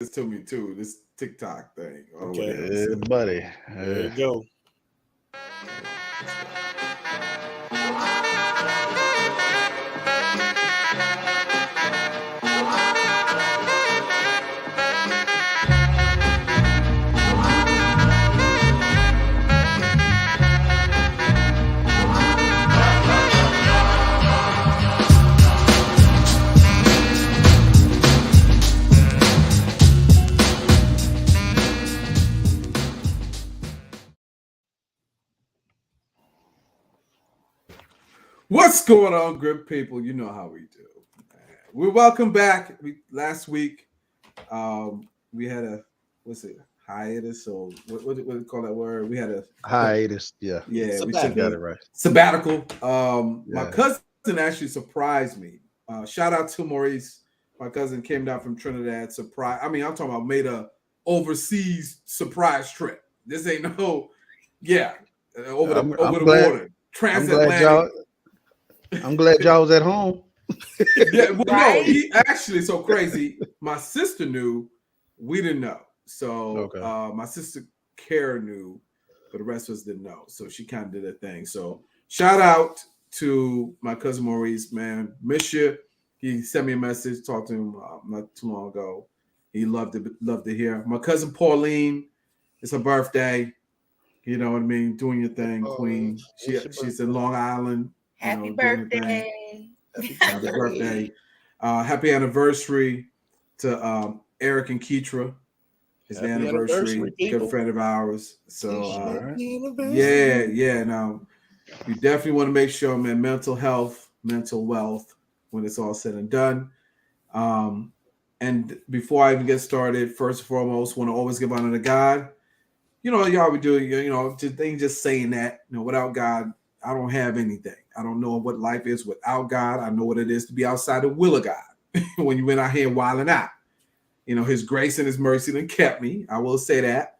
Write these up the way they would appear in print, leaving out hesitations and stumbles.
this to me too. This TikTok thing. Okay, Yeah, buddy. there you go. What's going on, good people? You know how we do. We're welcome back. Last week, we had a hiatus. So what do you call that word? We had a hiatus. Yeah, we got took it right. Sabbatical. My Yeah. cousin actually surprised me. Shout out to Maurice. My cousin came down from Trinidad. I'm talking about made a overseas surprise trip. This ain't over the water. Transatlantic. I'm glad y'all was at home. Yeah, well, no, he actually so crazy. My sister knew, we didn't know. So my sister Kara knew, but the rest of us didn't know. So she kind of did a thing. So shout out to my cousin Maurice, man. Miss you. He sent me a message, talked to him not too long ago. He loved to hear. My cousin Pauline, it's her birthday. You know what I mean? Doing your thing, Queen. She's in Long Island. Happy birthday. Happy birthday. Happy anniversary to Eric and Keitra. It's the anniversary. Good friend of ours. So yeah. Now you definitely want to make sure, man, mental health, mental wealth when it's all said and done. And before I even get started, first and foremost, want to always give honor to God. You know, y'all we do, just saying that, without God, I don't have anything. I don't know what life is without God. I know what it is to be outside the will of God. When you went out here wilding out, His grace and His mercy done kept me. I will say that.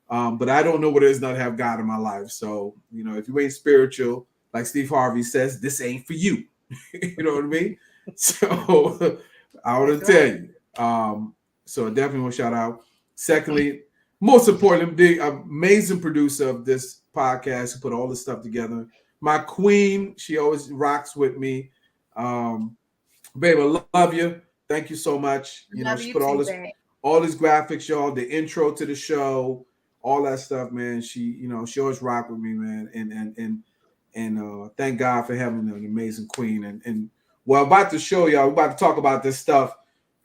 But I don't know what it is not to have God in my life. So, if you ain't spiritual, like Steve Harvey says, this ain't for you. You know what I mean? So I want to tell you. So definitely want to shout out. Secondly, most importantly, the amazing producer of this podcast who put all this stuff together. My queen, she always rocks with me. Babe, I love you. Thank you so much. She put all these graphics, y'all, the intro to the show, all that stuff, man. She always rock with me, man. And thank God for having an amazing queen. And well, I'm about to show y'all, we're about to talk about this stuff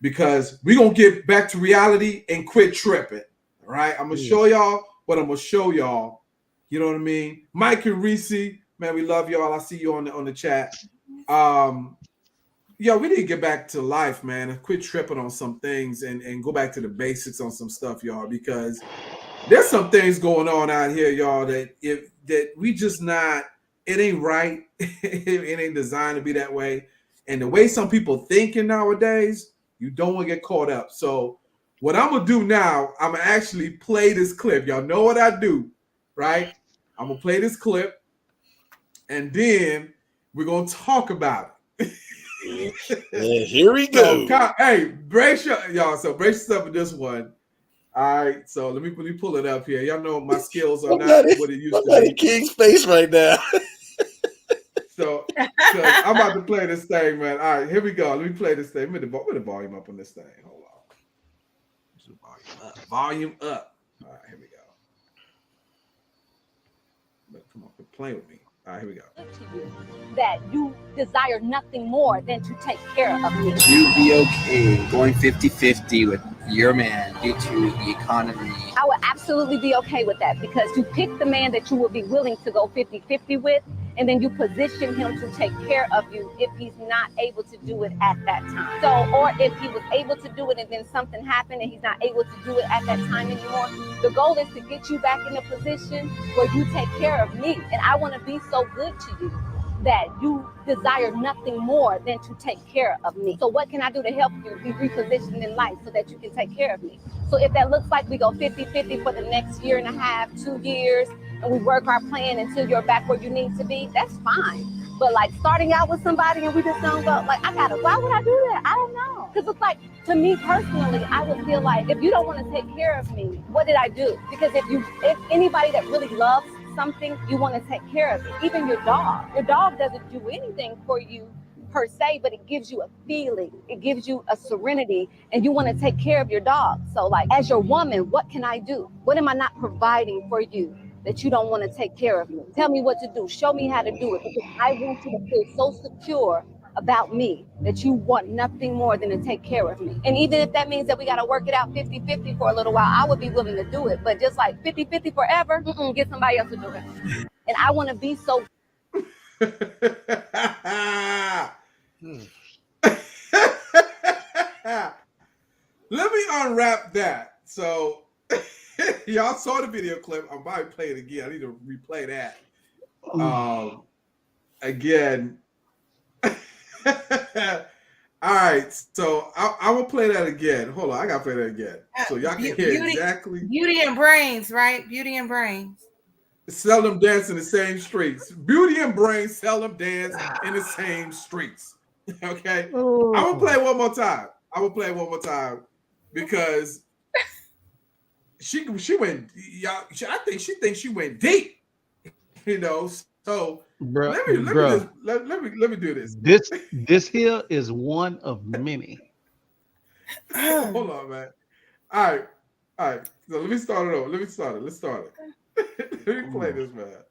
because we're gonna get back to reality and quit tripping. All right. I'm gonna show y'all what I'm gonna show y'all. You know what I mean? Mike and Reese, man, we love y'all. I see you on the chat. We need to get back to life, man. Quit tripping on some things and go back to the basics on some stuff, y'all, because there's some things going on out here, y'all, that we just not, it ain't right. It ain't designed to be that way. And the way some people thinking nowadays, you don't want to get caught up. So what I'm going to do now, I'm going to actually play this clip. Y'all know what I do, right? I'm going to play this clip, and then we're going to talk about it. Here we go. Hey, brace yourself for this one. All right, so let me pull it up here. Y'all know my skills are not what it used to be. King's face right now. So I'm about to play this thing, man. All right, here we go. Let me play this thing. Put the volume up on this thing. Hold on. Volume up. All right, here we go. But come on, quit playing with me. All right, here we go. That you desire nothing more than to take care of me. Would you be okay going 50-50 with your man due to the economy? I would absolutely be okay with that because you pick the man that you will be willing to go 50-50 with, and then you position him to take care of you if he's not able to do it at that time. So, or if he was able to do it and then something happened and he's not able to do it at that time anymore, the goal is to get you back in a position where you take care of me. And I want to be so good to you that you desire nothing more than to take care of me. So what can I do to help you be repositioned in life so that you can take care of me? So if that looks like we go 50-50 for the next year and a half, 2 years, and we work our plan until you're back where you need to be, that's fine. But like starting out with somebody and we just don't go, like, why would I do that? I don't know. Because it's like, to me personally, I would feel like if you don't want to take care of me, what did I do? Because if anybody that really loves something, you want to take care of it. Even your dog. Your dog doesn't do anything for you per se, but it gives you a feeling. It gives you a serenity, and you want to take care of your dog. So like, as your woman, what can I do? What am I not providing for you that you don't want to take care of me? Tell me what to do. Show me how to do it, because I want you to feel so secure about me that you want nothing more than to take care of me. And even if that means that we got to work it out 50-50 for a little while, I would be willing to do it. But just like 50-50 forever, get somebody else to do it. And I want to be so Let me unwrap that. So y'all saw the video clip. I'm about to play it again. I need to replay that. Again. All right, so I will play that again. Hold on, I gotta play that again. So y'all can hear exactly. Beauty and Brains, right? Beauty and Brains. Seldom dance in the same streets. Beauty and Brains seldom dance in the same streets. Okay. I will play it one more time. I will play it one more time because she went. Y'all, I think she thinks she went deep. You know. So let me do this. This here is one of many. Hold on, man. All right. So let me start it over. Let's start it. Let me play this, man.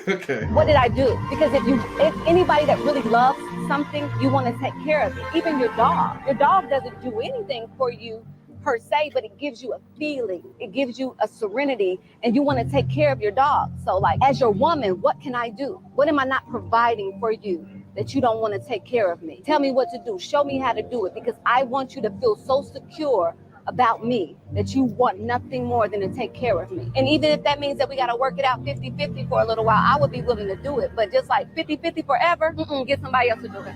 Okay. What did I do? Because if anybody that really loves something, you want to take care of it. Even your dog. Your dog doesn't do anything for you per se, but it gives you a feeling. It gives you a serenity, and you want to take care of your dog. So like, as your woman, what can I do? What am I not providing for you that you don't want to take care of me? Tell me what to do. Show me how to do it, because I want you to feel so secure about me that you want nothing more than to take care of me. And even if that means that we got to work it out 50-50 for a little while, I would be willing to do it. But just like 50-50 forever, get somebody else to do it.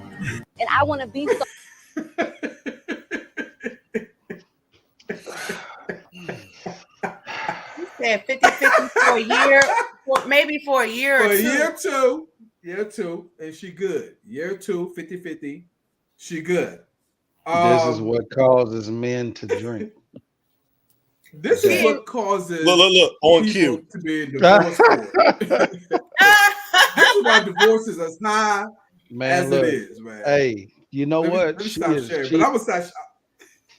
And I want to be so. You said 50-50 for a year, maybe for a year or two. Year two, and she good. Year two, 50-50, she good. This is what causes men to drink. This is what causes look on people cue to be in divorce court. This is why divorces are as high as look, it is, man. Hey, you know what? Let me stop sharing. But I'm gonna stop.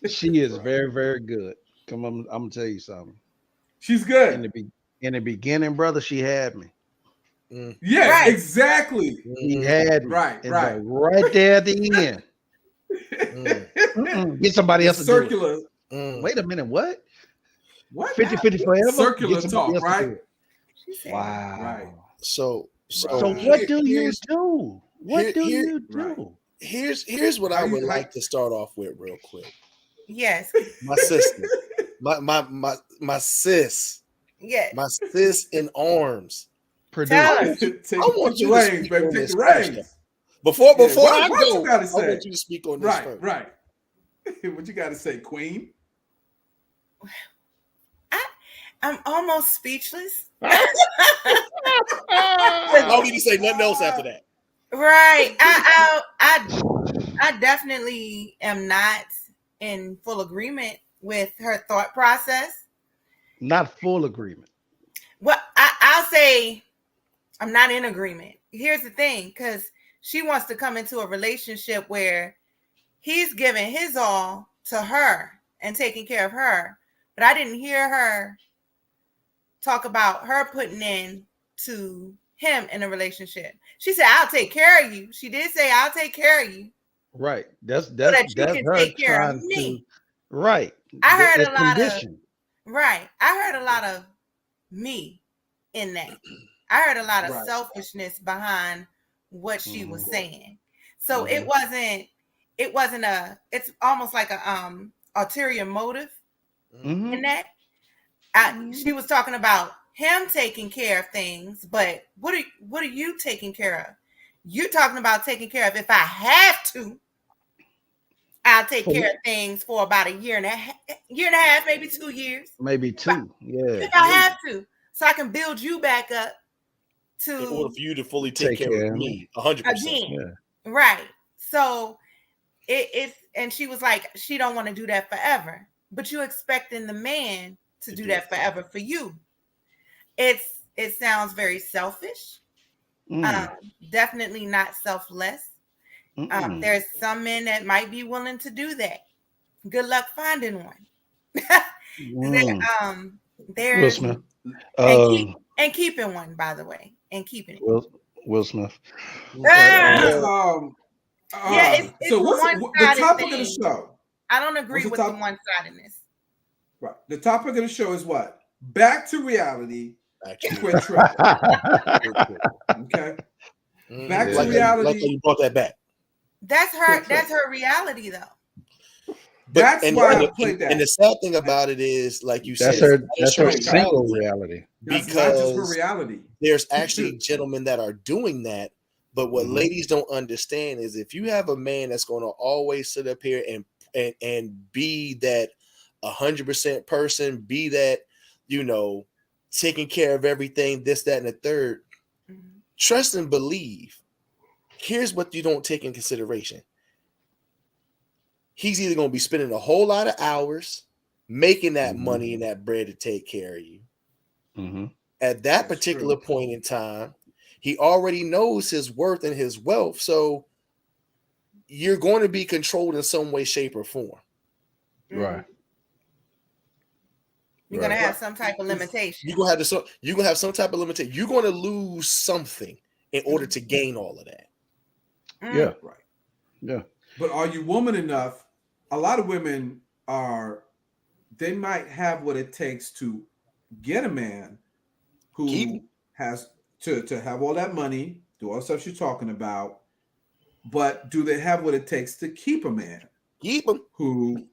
She is very, very good. Come on, I'm gonna tell you something. She's good. In the beginning, brother, she had me. Yeah, right. Exactly. He had me. Right. Right there at the end. Get somebody else to circular. do it. Wait a minute, what? What? 50-50 forever? Circular talk, right? Wow. Right. So what do you do? What do you do? Here's what I would like to start off with real quick. Yes. My sister. my sis. Yes. My sis in arms. Tell us. I want you to speak on this first. Before I go, I want you to speak on this first. Right. What you got to say, Queen? I'm almost speechless. I don't need to say nothing else after that. Right. I definitely am not in full agreement with her thought process. Not full agreement. Well, I'll say I'm not in agreement. Here's the thing, because she wants to come into a relationship where he's giving his all to her and taking care of her. But I didn't hear her talk about her putting in to him in a relationship. She said, I'll take care of you. She did say, I'll take care of you. Right. That's so that you that's can her take care of trying me. to. Right. I heard That's a lot condition. I heard a lot of me in that. I heard a lot of selfishness behind what she was saying. So it wasn't it's almost like a ulterior motive in that. She was talking about him taking care of things, but what are you taking care of? You're talking about taking care of, if I have to, I'll take care of things for about a year and a half, maybe 2 years. Maybe two. Yeah. If I have to, so I can build you back up in order for you to fully take care care of of me 100%. again. Right. So it's and she was like, she don't want to do that forever, but you expecting the man to do that forever for you. It sounds very selfish. Definitely not selfless. There's some men that might be willing to do that. Good luck finding one. Will Smith. And keeping one, by the way, and keeping it. Will Smith. It's so what's the topic of the show? I don't agree with the one-sidedness. Right. The topic of the show is what? Back to reality. Quit tripping. Okay. Back to reality. Like you brought that back. That's her reality, though. That's why I played that. And the sad thing about it is, like you said, that's her single reality. That's not just her reality. There's actually gentlemen that are doing that. But what ladies don't understand is if you have a man that's going to always sit up here and be that 100% person, be that, taking care of everything, this, that, and the third, trust and believe. Here's what you don't take in consideration. He's either going to be spending a whole lot of hours making that money and that bread to take care of you. At that particular point in time, he already knows his worth and his wealth. So you're going to be controlled in some way, shape, or form. Right. You're going to have some type of limitation. You're going to have some type of limitation. You're going to lose something in order to gain all of that. Yeah. Right. Yeah. But are you woman enough? A lot of women they might have what it takes to get a man who has to have all that money, do all the stuff you're talking about, but do they have what it takes to keep a man? Keep him. Who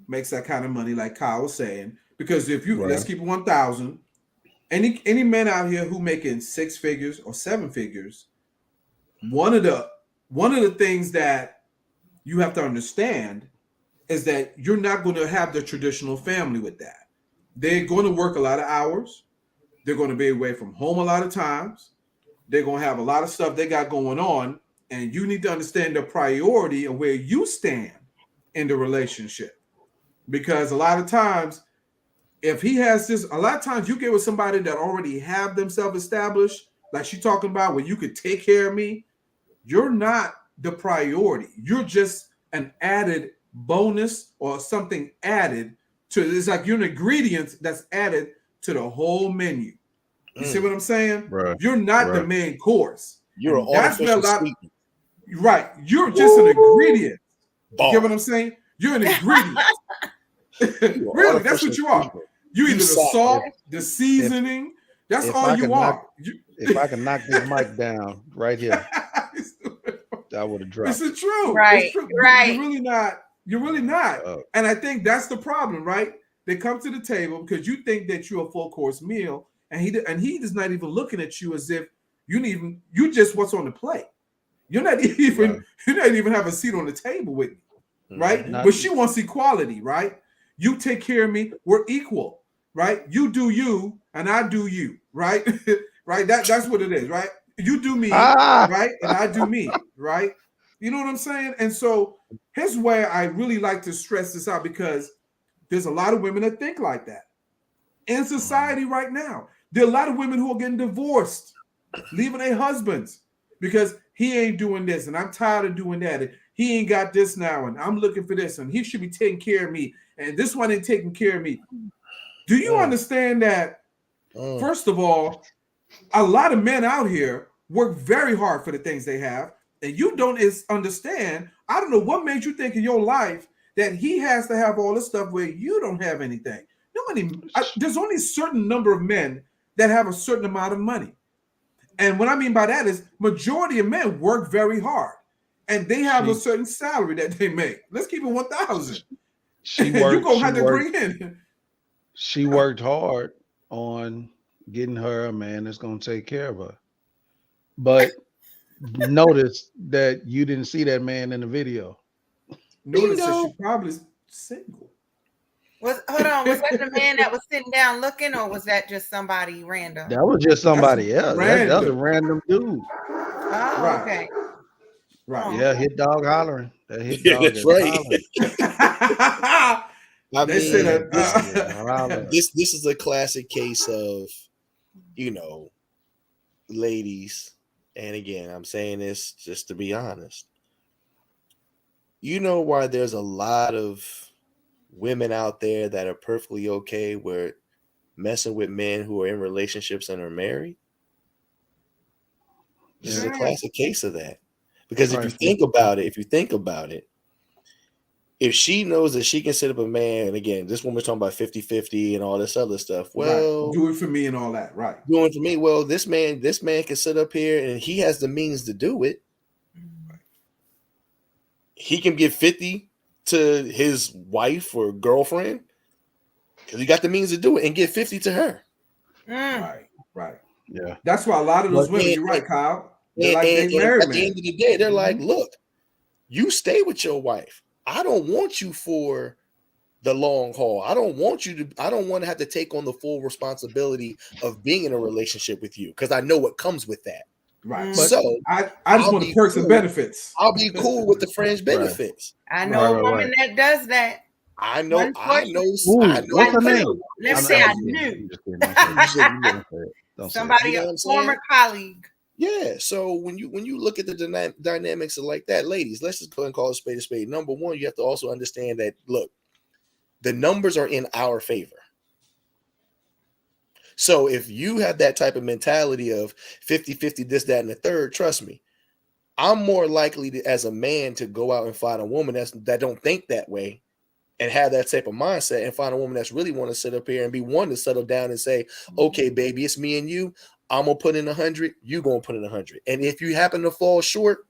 makes that kind of money, like Kyle was saying. Because if you let's keep it 1,000, any men out here who making 6 figures or 7 figures, one of the things that you have to understand is that you're not going to have the traditional family with that. They're going to work a lot of hours. They're going to be away from home a lot of times. They're going to have a lot of stuff they got going on. And you need to understand the priority of where you stand in the relationship. Because a lot of times, if he has this, a lot of times you get with somebody that already have themselves established, like she's talking about, where you could take care of me, you're not the priority. You're just an added bonus or something added to, it's like you're an ingredient that's added to the whole menu. You see what I'm saying? Right. You're not the main course. You're an artificial sweetener. Right. You're just an ingredient. You get what I'm saying? You're an ingredient. Really, that's what you are. You either the salt, the seasoning. That's all you are. If I can knock this mic down right here, I would have dropped. This is true. Right. It's true. Right. You're really not. You're really not. And I think that's the problem, right? They come to the table because you think that you're a full course meal, and he is not even looking at you as if you just what's on the plate. You're not even have a seat on the table with me, right? But she wants equality, right? You take care of me, we're equal, right? You do you, and I do you, right? Right? That's what it is, right? You do me, right? And I do me, right? You know what I'm saying? And so here's where I really like to stress this out, because there's a lot of women that think like that. In society right now, there are a lot of women who are getting divorced, leaving their husbands because he ain't doing this, and I'm tired of doing that. And he ain't got this now, and I'm looking for this, and he should be taking care of me, and this one ain't taking care of me. Do you understand that, first of all, a lot of men out here work very hard for the things they have, and you don't understand. I don't know what made you think in your life that he has to have all this stuff where you don't have anything. There's only a certain number of men that have a certain amount of money. And what I mean by that is majority of men work very hard, and they have a certain salary that they make. Let's keep it 1,000. You're going to have to bring in. She worked hard on getting her a man that's going to take care of her. But notice that you didn't see that man in the video. Notice that she's probably single. Was that the man that was sitting down looking, or was that just somebody random? That was just somebody else. That's a random dude. Oh, Right. okay. Right. Yeah, hit dog hollering. That hit Yeah, dog that's is right. hollering. They said this is a classic case of, ladies, and again, I'm saying this just to be honest. You know why there's a lot of women out there that are perfectly okay with messing with men who are in relationships and are married? This is a classic case of that. Because if you think about it, if she knows that she can set up a man, and again, this woman's talking about 50-50 and all this other stuff. Well, do it for me and all that, right? Do it for me. Well, this man can sit up here and he has the means to do it. He can give 50 to his wife or girlfriend because he got the means to do it, and give 50 to her. Right. Yeah. That's why a lot of those women, you're right, Kyle. They're like they married, at the end of the day, they're like, look, you stay with your wife. I don't want you for the long haul. I don't want to have to take on the full responsibility of being in a relationship with you because I know what comes with that. Right. But so I just want the perks and benefits. I'll be cool with the fringe benefits. I know a woman that does that. I know. What's her name? Let me say I knew. Somebody, a former colleague. Yeah. So when you look at the dynamics of like that, ladies, let's just go and call a spade a spade. Number one, you have to also understand that, look, the numbers are in our favor. So if you have that type of mentality of 50-50, this, that, and the third, trust me, I'm more likely as a man to go out and find a woman that don't think that way and have that type of mindset, and find a woman that's really want to sit up here and be one to settle down and say, okay, baby, it's me and you. I'm going to put in 100. You going to put in 100. And if you happen to fall short,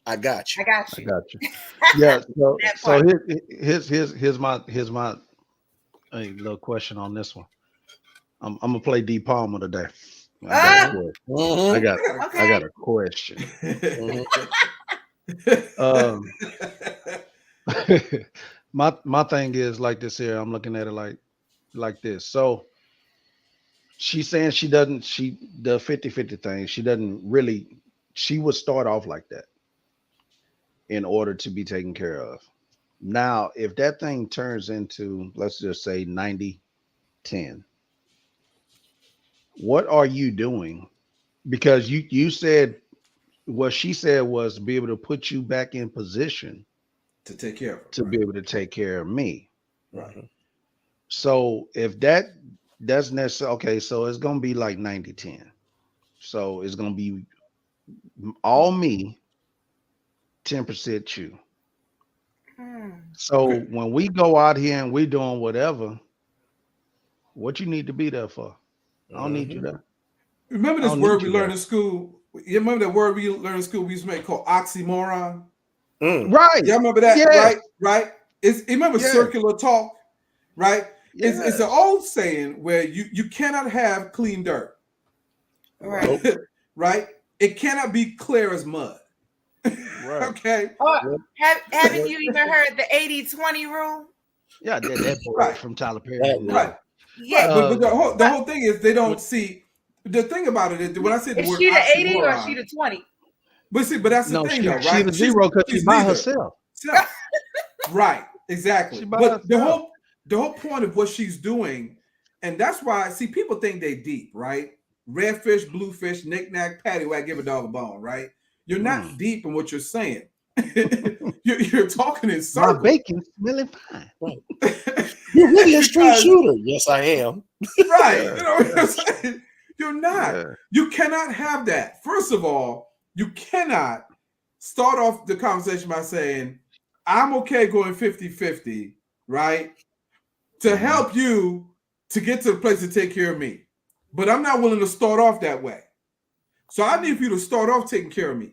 I got you. Yeah. So here's my little question on this one. I'm gonna play D Palmer today. I got a question. My thing is like this here. I'm looking at it like this. So she's saying the 50-50 thing, she would start off like that in order to be taken care of. Now, if that thing turns into, let's just say 90-10, what are you doing? Because you said, what she said was to be able to put you back in position to take care of her, to be able to take care of me. Right. So if that doesn't necessarily, okay, so it's going to be like 90-10. So it's going to be all me, 10% you. So when we go out here and we're doing whatever, what you need to be there for? I don't need you there. Remember this word we learned in school? You remember that word we learned in school we used to make called oxymoron? Right. Y'all remember that? Yes. Right? Remember circular talk? Right? Yes. It's an old saying where you cannot have clean dirt. Right. Right? It cannot be clear as mud. Right. Okay. Haven't you even heard the 80-20 rule? Yeah, that boy from Tyler Perry. Right. Yeah. But the whole thing is they don't see. The thing about it is when I said the word she the 80 or oxymoron, she the 20? But that's the thing, though, right? She's the zero because she's by herself. Right. Exactly. But the whole point of what she's doing, and that's why people think they deep, right? Red fish, blue fish, knick-knack, paddywhack, give a dog a bone, right? You're not deep in what you're saying. you're talking in circles. My bacon's smelling fine. Right. You're really a straight shooter. Yes, I am. Right. You know what I'm saying? You're not. Yeah. You cannot have that. First of all, you cannot start off the conversation by saying, I'm okay going 50-50, right? To help you to get to the place to take care of me. But I'm not willing to start off that way. So I need for you to start off taking care of me.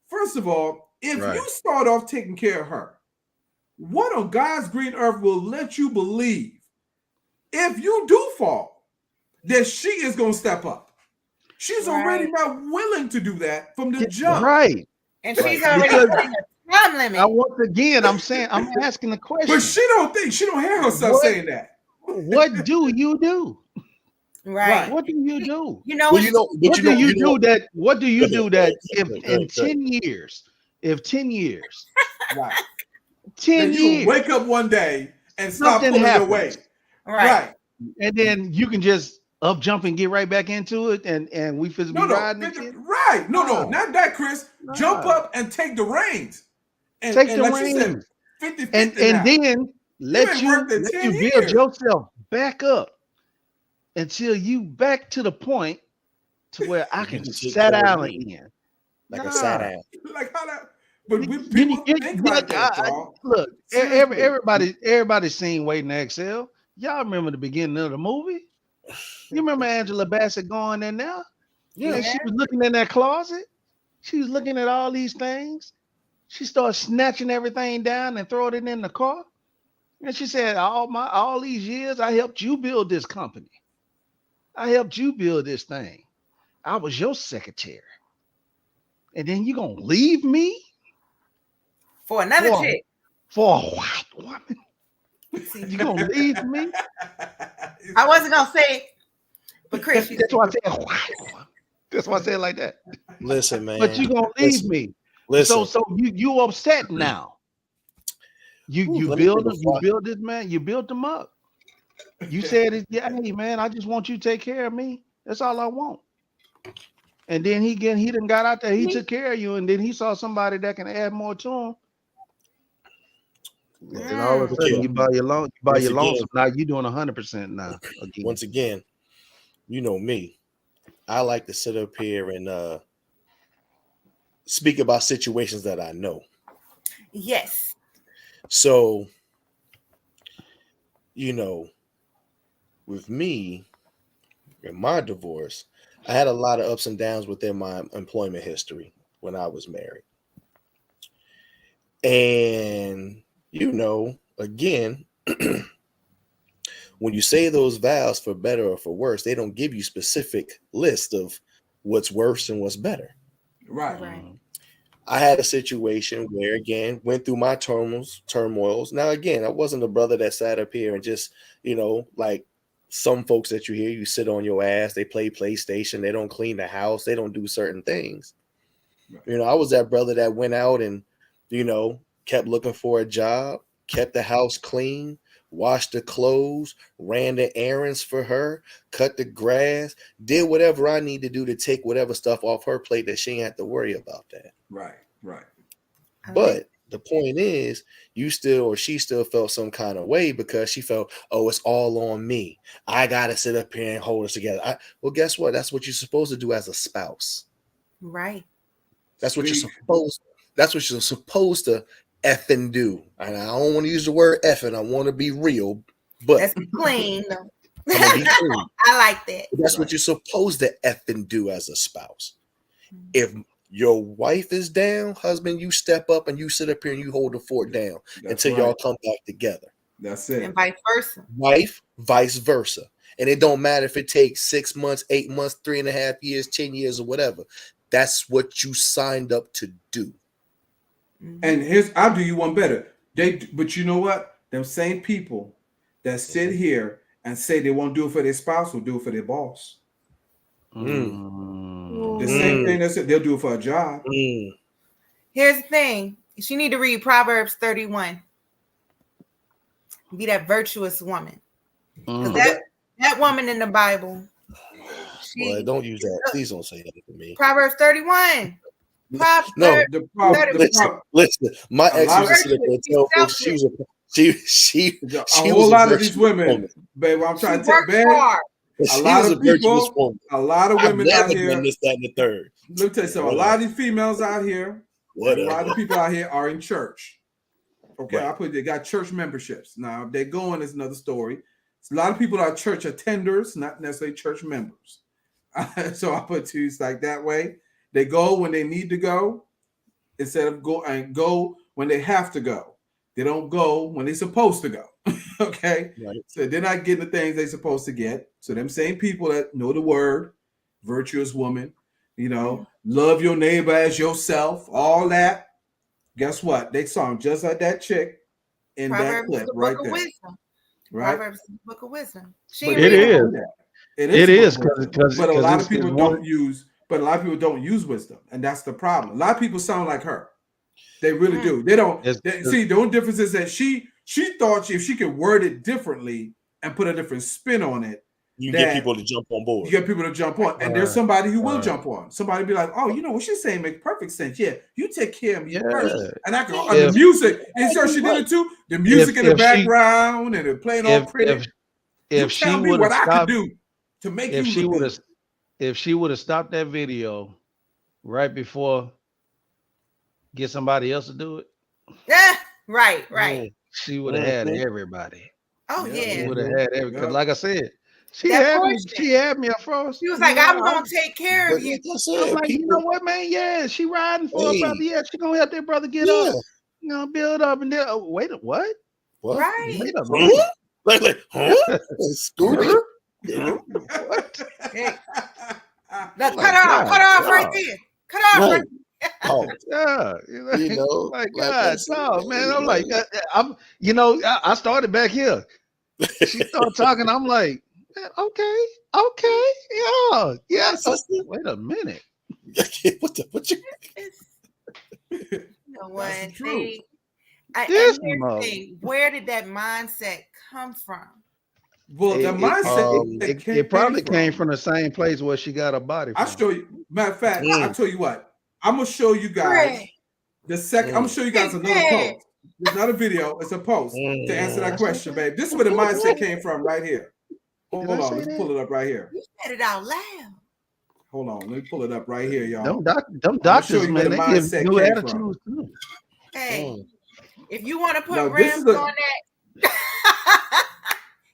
First of all, if you start off taking care of her, what on God's green earth will let you believe if you do fall, that she is going to step up? She's already not willing to do that from the jump. Right. And she's already putting a time limit. Once again, I'm asking the question. But she don't hear herself saying that. What do you do? Right. What do you do? You know, Well, you know, but What do you do that if Go in ahead. 10 years, Right. 10 Then you years, wake up one day and stop something pulling your happens, weight. right. and then you can just up jump and get right back into it, and we supposed to be riding again. Right. No, Nah. not that, Chris. Jump Nah. up and take the reins. And, Take and the like you said, reins, 50-50 and now. then let been you working 10 build years. yourself back up until you back to the point to where I can can take sat care of down me. again. Like a sat Nah. down. Like how that? But You- people you- think you- like that, y'all. Look, Seriously. everybody's seen Waiting to Exhale. Y'all remember the beginning of the movie? You remember Angela Bassett going in there? Yeah. And she was looking in that closet. She was looking at all these things. She started snatching everything down and throwing it in the car. And she said, all these years, I helped you build this company. I helped you build this thing. I was your secretary. And then you gonna leave me For another chick. for a white woman? You gonna leave me? I wasn't gonna say it, but Chris, That's why I said white woman. That's why I said it like that. Listen, man. But you gonna leave me. Listen. So you upset now. You build this man, you built him up. You said, yeah, hey man, I just want you to take care of me. That's all I want. And then he done got out there, he took care of you, and then he saw somebody that can add more to him. And all of a sudden you buy your loan, so now you're doing 100% now. Again. Once again, you know me. I like to sit up here and speak about situations that I know. yes. So, you know, with me, in my divorce, I had a lot of ups and downs within my employment history when I was married. And, you know, again, when you say those vows for better or for worse, they don't give you specific list of what's worse and what's better. Right. I had a situation where, again, went through my turmoils. Now, again, I wasn't a brother that sat up here and just, you know, like some folks that you hear, you sit on your ass, they play PlayStation, they don't clean the house, they don't do certain things. Right. You know, I was that brother that went out and, you know, kept looking for a job, kept the house clean, washed the clothes, ran the errands for her, cut the grass, did whatever I need to do to take whatever stuff off her plate that she ain't have to worry about that. Right. But the point is, she still felt some kind of way because she felt, oh, it's all on me. I got to sit up here and hold us together. Well, guess what? That's what you're supposed to do as a spouse. Right. That's what you're supposed to effing do. And I don't want to use the word effing. I want to be real, but that's clean. I'm gonna be clean. I like that. But that's what you're supposed to effing do as a spouse. If your wife is down, husband, you step up and you sit up here and you hold the fort down until y'all come back together. That's it. And vice versa. Wife, vice versa. And it don't matter if it takes 6 months, 8 months, 3.5 years, 10 years, or whatever. That's what you signed up to do. And I'll do you one better. But you know what? Them same people that sit here and say they won't do it for their spouse will do it for their boss. The same thing they'll do it for a job. Here's the thing. You need to read Proverbs 31. Be that virtuous woman. That woman in the Bible. Boy, don't use that. Please don't say that for me. Proverbs 31. Listen. My ex used to sit up there and tell folks she a whole lot of these women, babe. I'm trying to tell, babe. A lot of people, a lot of women out here. This, that, and the third. Let me tell you something. A lot of these females out here, a lot of people out here are in church. Okay, right. They got church memberships. Now, if they're going, is another story. A lot of people are church attenders, not necessarily church members. So I put two like that way. They go when they need to go, instead of go when they have to go. They don't go when they're supposed to go. Okay, right. So they're not getting the things they're supposed to get. So them same people that know the word, virtuous woman, love your neighbor as yourself, all that. guess what? They sound just like that chick in that Proverbs is clip the right book of there. wisdom. Right? Proverbs is the book of wisdom. But It they don't is. do that. It is the book of wisdom. because But a lot of it's people one. don't use. But a lot of people don't use wisdom, and that's the problem. A lot of people sound like her. They really do. They don't. See, the only difference is that she thought if she could word it differently and put a different spin on it, you get people to jump on board. You get people to jump on, and there's somebody who will jump on. Somebody be like, "Oh, you know what she's saying makes perfect sense. Yeah, you take care of me first." And I go, the music. And so she did it too. The music in the background and it playing all pretty. If she would have what I could stopped, do to make you look good. If she would have stopped that video right before, get somebody else to do it. Yeah, right. She would have had everybody. Oh yeah, she would have had everybody. Because like I said, she had me at first. She was like, "I'm gonna take care of you." I'm like, you know what, man? Yeah, she riding for her brother. Yeah, she gonna help that brother get up. You know, build up, and then wait, what? Right? Wait a minute. Like, huh? Scooter? What? Hey. No, cut off right there. Cut off right there. Oh, yeah, you know, my God, no, man. I'm like, I started back here. She started talking. I'm like, okay, yeah. Wait a minute. what you? You know what? Where did that mindset come from? Well, the mindset it probably came from the same place where she got her body from. I'll show you. Matter of fact, I'll tell you what. I'm gonna show you guys the second. I'm gonna show you guys another post. It's not a video, it's a post to answer that question, babe. This is where the mindset came from, right here. Hold on, let's pull it up right here. You said it out loud. Hold on, let me pull it up right here, y'all. Them doctors, man, they give new attitudes too. Hey, if you want to put rims on that,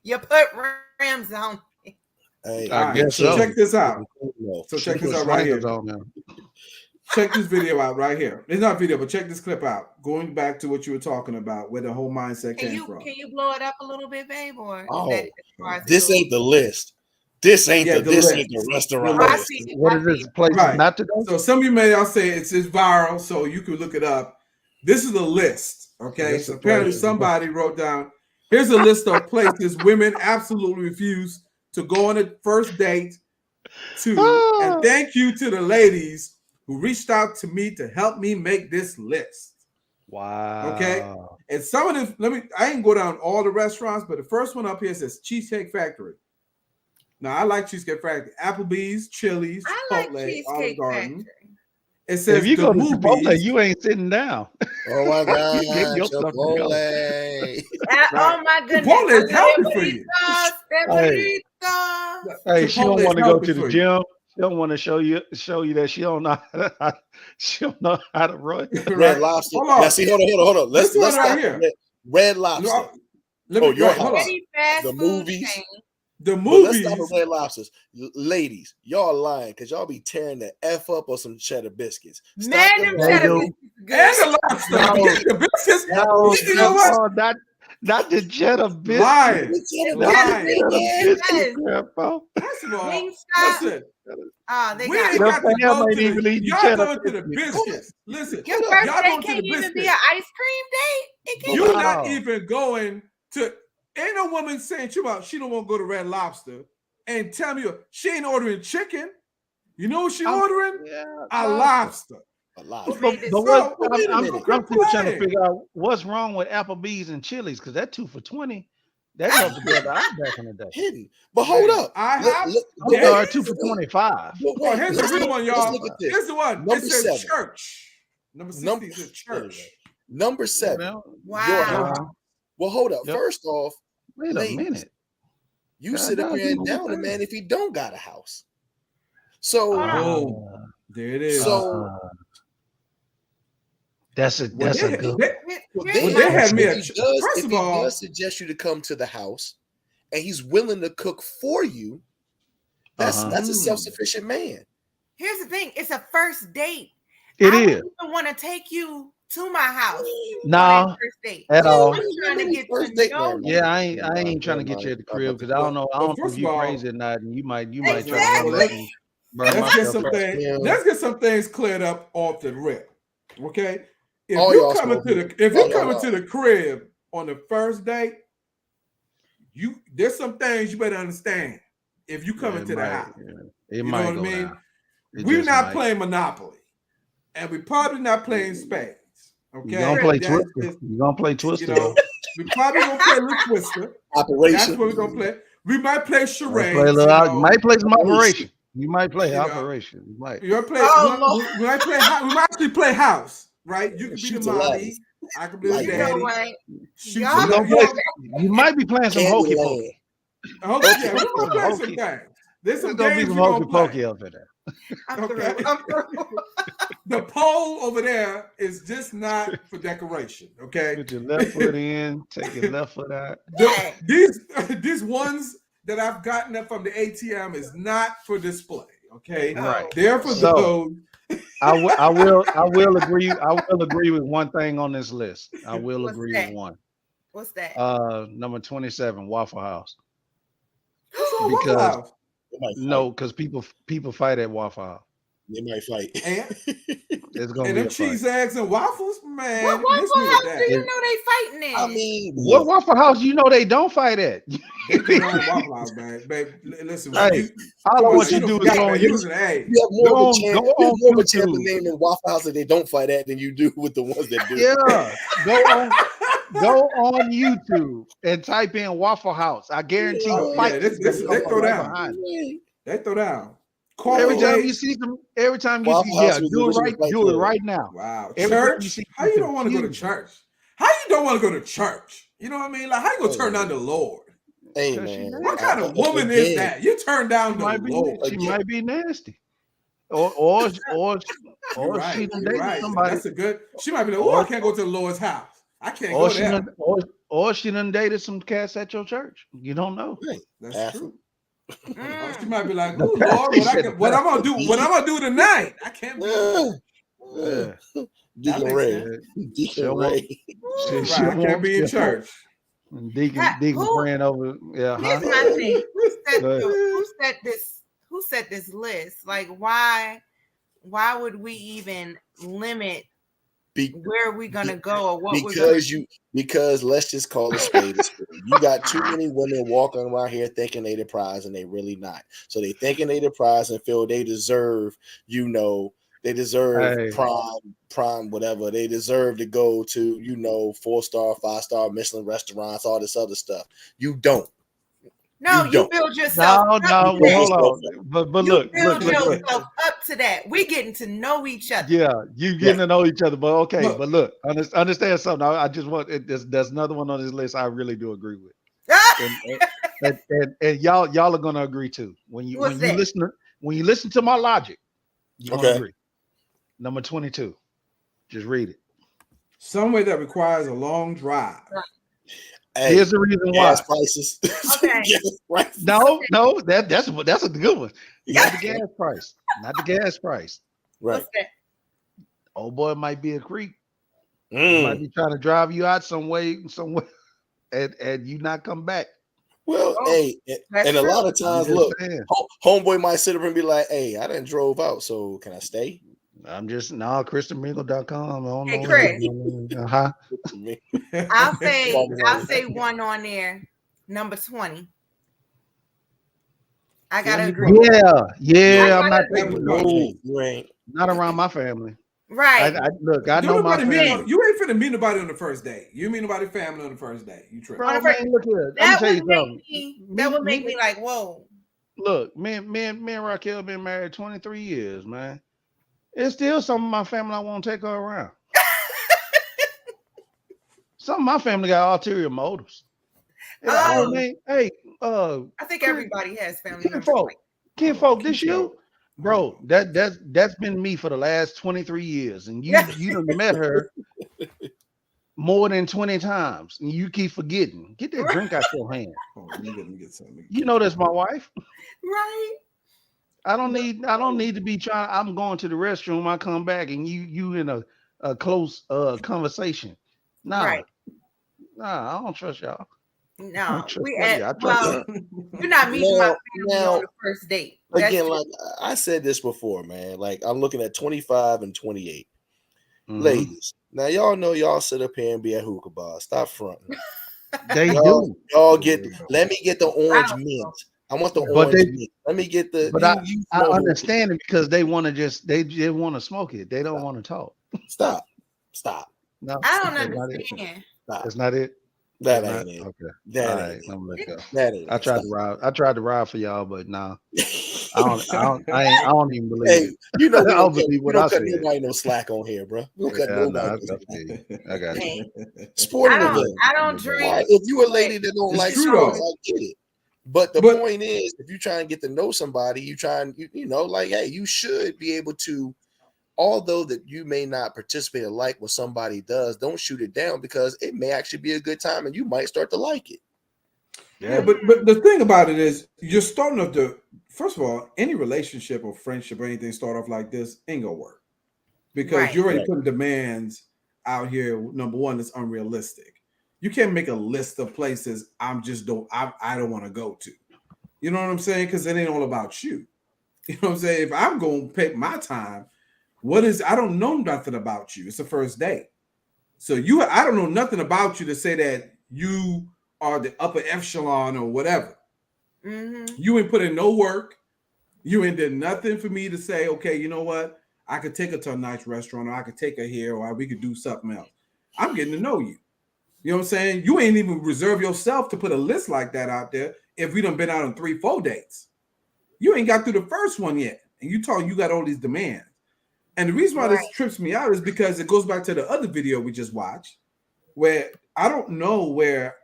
you put rims on it. Hey, I guess so. Check this out. So check this out right here. Check this video out right here. It's not video, but check this clip out. Going back to what you were talking about, where the whole mindset came from. Can you blow it up a little bit, babe? Or this ain't the list. This ain't the restaurant. What is this place not to go? So some of you may all say it's viral, so you can look it up. This is a list, okay? So apparently somebody wrote down, here's a list of places women absolutely refuse to go on a first date to. And thank you to the ladies who reached out to me to help me make this list. Wow. Okay. And some of them, I ain't go down all the restaurants, but the first one up here says CheesTake Factory. Now I like CheesTake Factory. Applebee's, Chili's, Chipotle, Olive Garden. It says if you go to Chipotle, you ain't sitting down. Oh my God. Chipotle. Oh my goodness. Chipotle is healthy for you. Hey, she don't want to go to the gym. She don't want to show you that she don't know how to run. Red Lobster. Now see, hold on. Let's start here. Red Lobster. Your house. The movies. The movies. Let's start with Red Lobsters. Ladies, y'all lying because y'all be tearing the F up on some cheddar biscuits. Man, them cheddar biscuits. And the lobster. The biscuits. You know what? Not the cheddar biscuit. Lying. First of all, listen. They got to go to y'all going to the biscuits. Listen, your first date can't even be an ice cream date. You're not even going to. Ain't no woman saying she don't want to go to Red Lobster and tell me she ain't ordering chicken. You know what she ordering? A lobster. I'm still trying to figure out what's wrong with Applebee's and Chili's because that 2 for $20. That helped together out back in the day. Hidden. But hold up. I have 2 for $25. Well, here's the real one, y'all. Here's the one. It says church. Number 60 is church. Number 7. Wow. Well, hold up. First off, wait a minute. You sit up here and down a man if he don't got a house. So there it is. So that's a good. They had me. First of all, he does suggest you to come to the house, and he's willing to cook for you. That's a self-sufficient man. Here's the thing: it's a first date. I don't even want to take you to my house. No, at all. I'm trying to get to know you. Yeah, I ain't trying to get you at the crib because I don't know if you crazy or not, and you might try to let me burn let's get some things cleared up off the rip. Okay, if All you y'all coming smoke to weed. the if you All y'all coming are. to the crib on the first date, there's some things you better understand. If you coming to the house, it you know might what I go mean. down. It We're just not might. playing Monopoly, and we're probably not playing spades. Okay, You're gonna play That's Twister. just, You're gonna play Twister. you know, we probably gonna play a little Twister. Operation. That's what we're gonna play. We might play Might charades. play a you little, know. might play some Operation. Operation. You might play You know. Operation. You might. You're play. Oh, we might play. We might actually play house. Right? You could be the Shoot the mommy. ladders. I could be the Like you that. know daddy. what? Shoot Y'all You some- gonna you play? know, You might be playing some hokey Candyland. pokey. yeah, we're gonna play some Hokey. games. There's some There's gonna be games some we're hokey gonna pokey play. up in there. I'm Okay. through. I'm through. The pole over there is just not for decoration. Okay. Put your left foot in, take your left foot out. Hey. These ones that I've gotten up from the ATM is not for display. Okay. Right. They're for So- those. I will agree. I will agree with one thing on this list. I will What's agree that? with one. What's that? Number 27, Waffle House. Waffle Because House. They might fight. no, because people fight at Waffle House. They might fight. And It's gonna and be them a fight. cheese eggs and waffles, man. What miss Waffle me House with do that. you know they fighting in? I mean, What look, Waffle House? You know they don't fight at. They do not at Waffle House, man. Babe, listen. Hey, all I come on, want now, you to do is forgot, go man. on You YouTube. was an A. you have more Go of a on- chance. go You have on more of a chance of YouTube. naming Waffle House that they don't fight at than you do with the ones that do. Yeah, go on YouTube and type in Waffle House. I guarantee Oh, you, yeah, fight. this- is gonna they come throw right down. behind it. They throw down. Every Coffee time dates. you see them, every time you Waffle see, House was the do it original right, Fight do it Club. right now. Wow. Every time you Church. see How you some don't want to go to confusion. church? How you don't want to go to church? You know what I mean? Like how you gonna turn down the Lord? Hey Because she man, nasty. What kind of woman is that? You turn down She the might be, Lord. she might be nasty, or You're right. she done You're dated right. somebody, That's a good. She might be like, oh, I Or- can't go to the Lord's house. I can't or go she there. done, or she done dated some cats at your church. You don't know. That's After. true. Or Mm. she might be like, The oh pastor Lord, said what the I'm gonna do? What I'm gonna do tonight? I can't be. Yeah. That Deacon makes Ray. sense. Deacon She'll Ray. Right. I can't be in church. Deacon Who- praying over. Yeah, Here's huh? my thing. Go ahead. Who set this list? Like, why would we even limit Be- where we gonna go or what we're gonna because let's just call it spade a spade. You got too many women walking around here thinking they the prize and they really not. So they thinking they the prize and feel they deserve, they deserve Hey. prime, whatever. They deserve to go to, 4-star, 5-star Michelin restaurants, all this other stuff. You don't. No, You you don't. build yourself up to Well, that. hold on. But You look, build look. yourself up to that. We getting to know each other. Yeah, you getting to know each other, but okay. Look. But look, understand something. I just want there's another one on this list I really do agree with, and y'all are gonna agree too. When you What's that? listen to my logic, you're gonna Okay. agree. Number 22. Just read it. Somewhere that requires a long drive. Hey, Here's the reason why. gas prices. Okay. Gas prices. No, that's a good one. Not the gas price. Not the gas price. Right. What's that? Old boy might be a creep. He might be trying to drive you out somewhere, and you not come back. Well, Oh, hey, that's and a true. lot of times, I'm just look, saying. homeboy might sit up and be like, "Hey, I done drove out, so can I stay?" ChristianMingle.com. I don't Hey, know. Chris. Uh-huh. I'll say one on there. Number 20. I gotta agree. Yeah. I'm not That taking was no, You ain't. not around my family. Right. Look, I know my family. You ain't finna meet nobody on the first day. You meet nobody family on the first day. You trip. Bro, On the first- man, look here. Let me that tell you would make something. me like, whoa. Look, me and Raquel been married 23 years, man. It's still some of my family I want to take her around. Some of my family got ulterior motives. Hey, I think everybody has family members. Kinfolk, this you? Bro, that's been me for the last 23 years. And you done met her more than 20 times. And you keep forgetting. Get that drink out your hand. Oh, let me get something. You know that's my wife. Right. I don't need to be trying. I'm going to the restroom. I come back and you in a close conversation. Nah, I don't trust y'all. No, Well, you're not meeting my family now- on the first date. That's Again, it. like I said this before, man. Like I'm looking at 25 and 28. Mhm. Ladies, Now y'all know y'all sit up here and be a hookah bar. Stop fronting. They Y'all, do, y'all get. Let me get the orange don't mint. know. I want the but orange mint. Let me get the. but You I know who- understand it because they want to they want to smoke it. They don't want to talk. Stop. No, I don't that's not it. understand. Stop. That's not it. That That's ain't not it. okay. That All ain't right, it. I'm gonna let go. That ain't I it. tried to ride. I tried to ride for y'all, but nah, I don't even believe Hey, it. you know I don't believe we what I don't cut said. nobody no slack on here, bro. We don't cut Yeah, nobody nah, no slack. feel you. I got you. Hey, Sporting All right, event. I don't I'm gonna All right, drink. if you a but lady that don't It's like true, sports, though. I get it. But the But- point is, if you try and get to know somebody, you try and you know, like, hey, you should be able to, although that you may not participate or like what somebody does, don't shoot it down because it may actually be a good time and you might start to like it. Yeah, but the thing about it is, you're starting off the first of all, any relationship or friendship or anything start off like this ain't gonna work because Right. you're already Right. putting demands out here. Number one, that's unrealistic. You can't make a list of places I don't want to go to. You know what I'm saying? Because it ain't all about you. You know what I'm saying? If I'm going to pick my time, I don't know nothing about you. It's the first date. So I don't know nothing about you to say that you are the upper echelon or whatever. Mm-hmm. You ain't put in no work. You ain't did nothing for me to say, okay, you know what? I could take her to a nice restaurant, or I could take her here, or we could do something else. I'm getting to know you. You know what I'm saying? You ain't even reserve yourself to put a list like that out there if we done been out on 3-4 dates. You ain't got through the first one yet. And you got all these demands. And the reason why Right. this trips me out is because it goes back to the other video we just watched, where I don't know where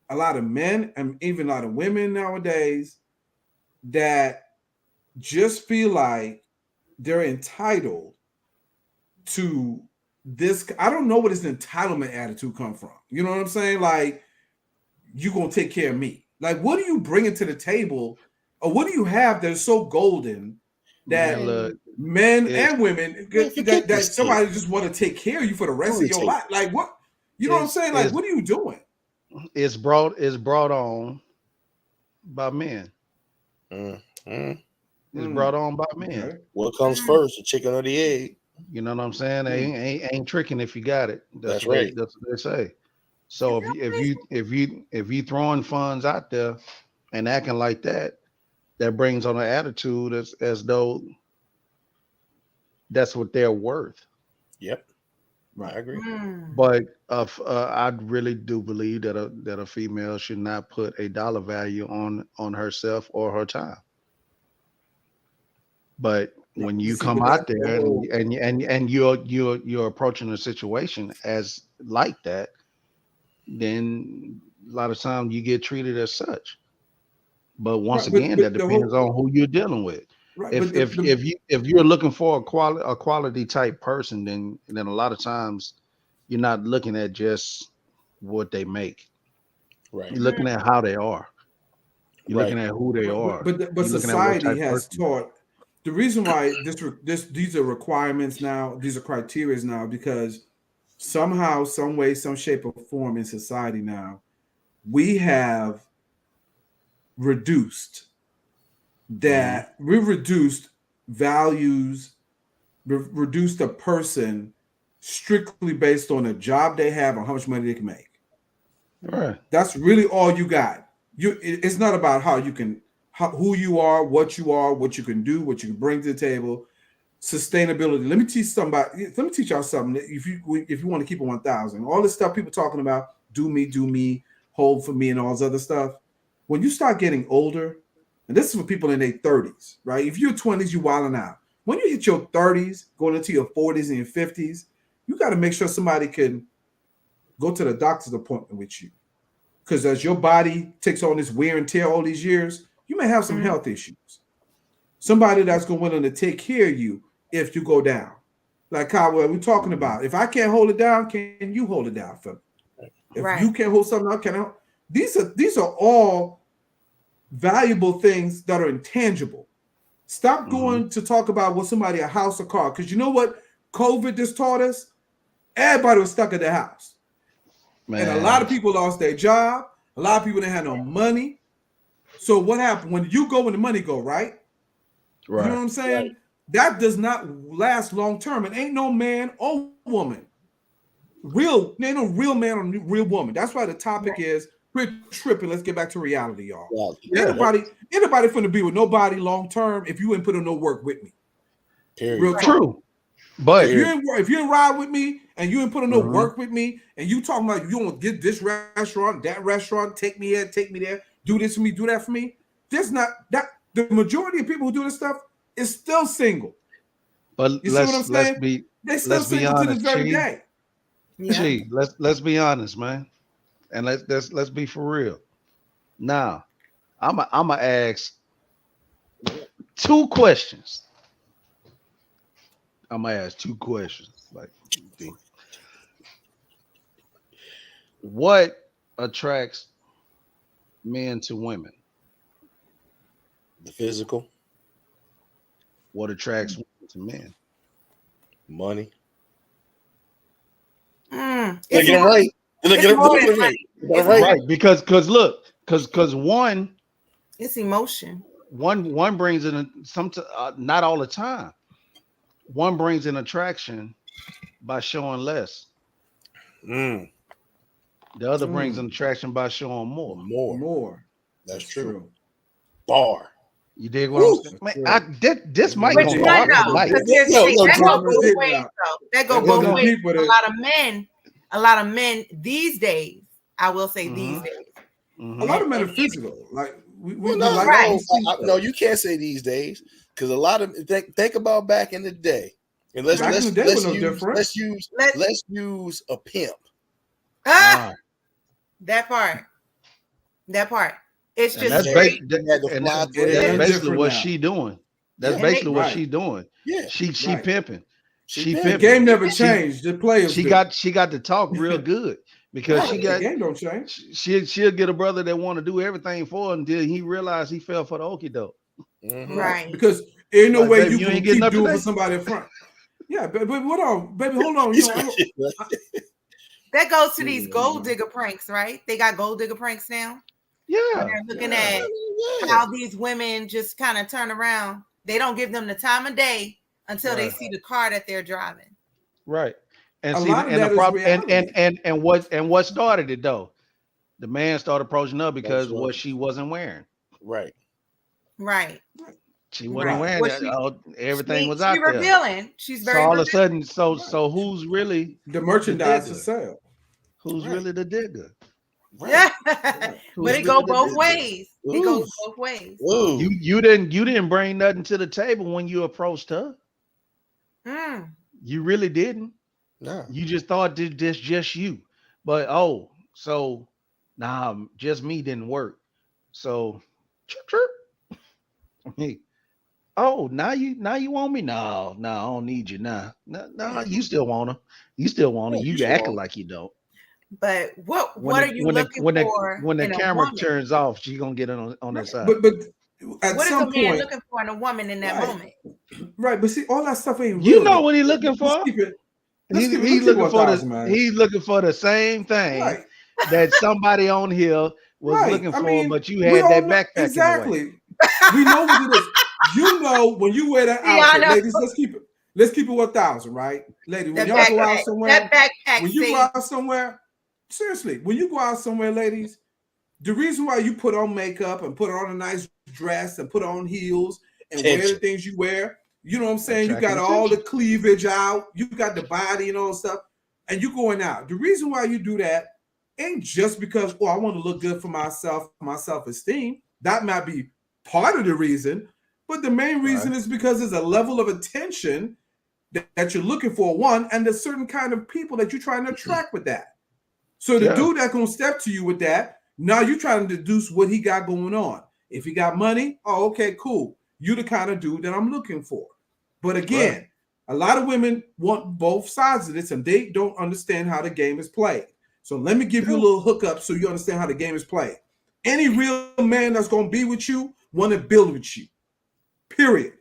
a lot of men and even a lot of women nowadays that just feel like they're entitled to this. I don't know where this entitlement attitude come from. You know what I'm saying? Like, you gonna take care of me. Like, what are you bringing to the table, or what do you have that's so golden that Man, look, men it's and women Man, forget that this somebody just want to take care of you for the rest of your Irritate. life? Like, what? You know what I'm it's saying? Like, it's what are you doing? it's brought on by men. Mm. It's brought on by men. Okay. What comes first, the chicken or the egg? You know what I'm saying? They ain't tricking if you got it. That's right. That's what they say. So if you throwing funds out there and acting like that, that brings on an attitude as though that's what they're worth. Yep. Right. I agree. Mm. But I really do believe that a female should not put a dollar value on herself or her time. But when You you see, come but out that there whole and you're approaching a situation as like that, then a lot of times you get treated as such. But once right, but again, that but the depends whole on who you're dealing with. right, If but if the if you if you're looking for a quality type person, then a lot of times you're not looking at just what they make. Right. You're looking at how they are. You're Right. looking at who they are. but You're looking at what society type of has person. taught the reason why these are requirements now, these are criteria now, because somehow, some way, some shape or form in society now, we have reduced we've reduced values, reduced a person strictly based on a job they have or how much money they can make. Right. That's really all you got. It's not about how you can, who you are, what you can do, what you can bring to the table. Sustainability. Let me teach y'all something. If you want to keep it 1,000, all this stuff people talking about, do me, hold for me, and all this other stuff. When you start getting older, and this is for people in their 30s, right? If you're 20s, you wilding out. When you hit your 30s, going into your 40s and your 50s, you got to make sure somebody can go to the doctor's appointment with you. Because as your body takes on this wear and tear all these years, you may have some health issues. Somebody that's going to willing to take care of you if you go down. Like Kyle, what we're talking about. If I can't hold it down, can you hold it down for me? If Right. you can't hold something out, can I? These are all valuable things that are intangible. Stop going to talk about what somebody a house or car, because you know what COVID just taught us? Everybody was stuck at their house. And a lot Man. of people lost their job. A lot of people didn't have no money. So what happened? When you go, when the money go, right? You know what Right. I'm saying? That does not last long term. It ain't no man or woman Ain't no real man or real woman. That's why the topic is we're tripping. Let's get back to reality, y'all. Yeah. Anybody finna be with nobody long term if you ain't put in no work with me. Period. Real talk. True. But if you ain't ride with me and you ain't put in no work with me and you talking about you want to get this restaurant, that restaurant, take me here, take me there, do this for me, do that for me. There's not that the majority of people who do this stuff is still single. But you see what I'm saying? They still single to this very day. Yeah. Chee, let's be honest, man, and let's be for real. Now, I'ma ask 2 questions. I'm gonna ask 2 questions. Like, what attracts men to women? The physical. What attracts women to men? Money. It's Get it right. Right, because look, because one, it's emotion. One brings in not all the time. One brings in attraction by showing less. The other brings an attraction by showing more. That's true. Bar. You dig what I'm saying? Man, this might go hard tonight. That go both ways. A lot of men these days, I will say these days. A lot of men are physical. Like no, you can't say these days because a lot of think about back in the day. And let's use a pimp. That part. It's just that's basically what she doing. That's basically what she doing. Yeah, she pimping. She pimping. The game never changed. The players. She got to talk real good because the game don't change. She'll get a brother that want to do everything for her until he realized he fell for the okie doke. Right. Because ain't no way you can keep doing for somebody in front. Yeah, but hold on, baby, hold on. That goes to these gold digger pranks, right? They got gold digger pranks now. Yeah. They're looking at how these women just kind of turn around. They don't give them the time of day until they see the car that they're driving. Right. And see, and what started it though? The man started approaching her because what she wasn't wearing. Right. She wasn't wearing that. Everything was out there. Revealing. She's very. So all of a sudden, so who's really the merchandise to sell? Who's really the digger? Yeah, but it go both ways. It goes both ways. You didn't bring nothing to the table when you approached her. You really didn't. No, you just thought this just you. But so just me didn't work. So hey, now you want me? No, I don't need you now. No, you still want her. You still want her. You acting like you don't. But what are you looking for? When the camera turns off, she's gonna get on that side. But at what some is a man point, looking for in a woman in that moment? Right, but see, all that stuff ain't real. You know what he's looking for? He's looking for the same thing that somebody on here was looking for, but you had that backpack. Exactly. We know what it is. You know when you wear that outfit, ladies. Let's keep it 1,000, right, lady? When y'all go out somewhere, when you go out somewhere, seriously, when you go out somewhere, ladies, the reason why you put on makeup and put on a nice dress and put on heels and wear the things you wear, you know what I'm saying? You got all the cleavage out, you got the body and all that stuff, and you going out. The reason why you do that ain't just because, I want to look good for myself, my self-esteem. That might be part of the reason, but the main reason is because there's a level of attention that you're looking for, one, and there's certain kind of people that you're trying to attract with that. So the dude that's gonna step to you with that, now you're trying to deduce what he got going on. If he got money, okay, cool. You're the kind of dude that I'm looking for. But again, a lot of women want both sides of this, and they don't understand how the game is played. So let me give you a little hookup so you understand how the game is played. Any real man that's gonna be with you want to build with you. Period.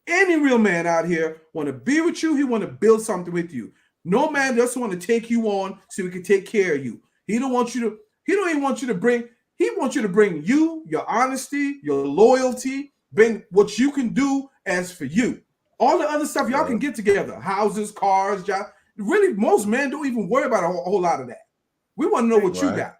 Any real man out here want to be with you. He want to build something with you. No man just want to take you on so he can take care of you. He don't even want you to bring. He wants you to bring you, your honesty, your loyalty, bring what you can do as for you. All the other stuff y'all can get together. Houses, cars, job. really most men don't even worry about a whole lot of that. We want to know what you got.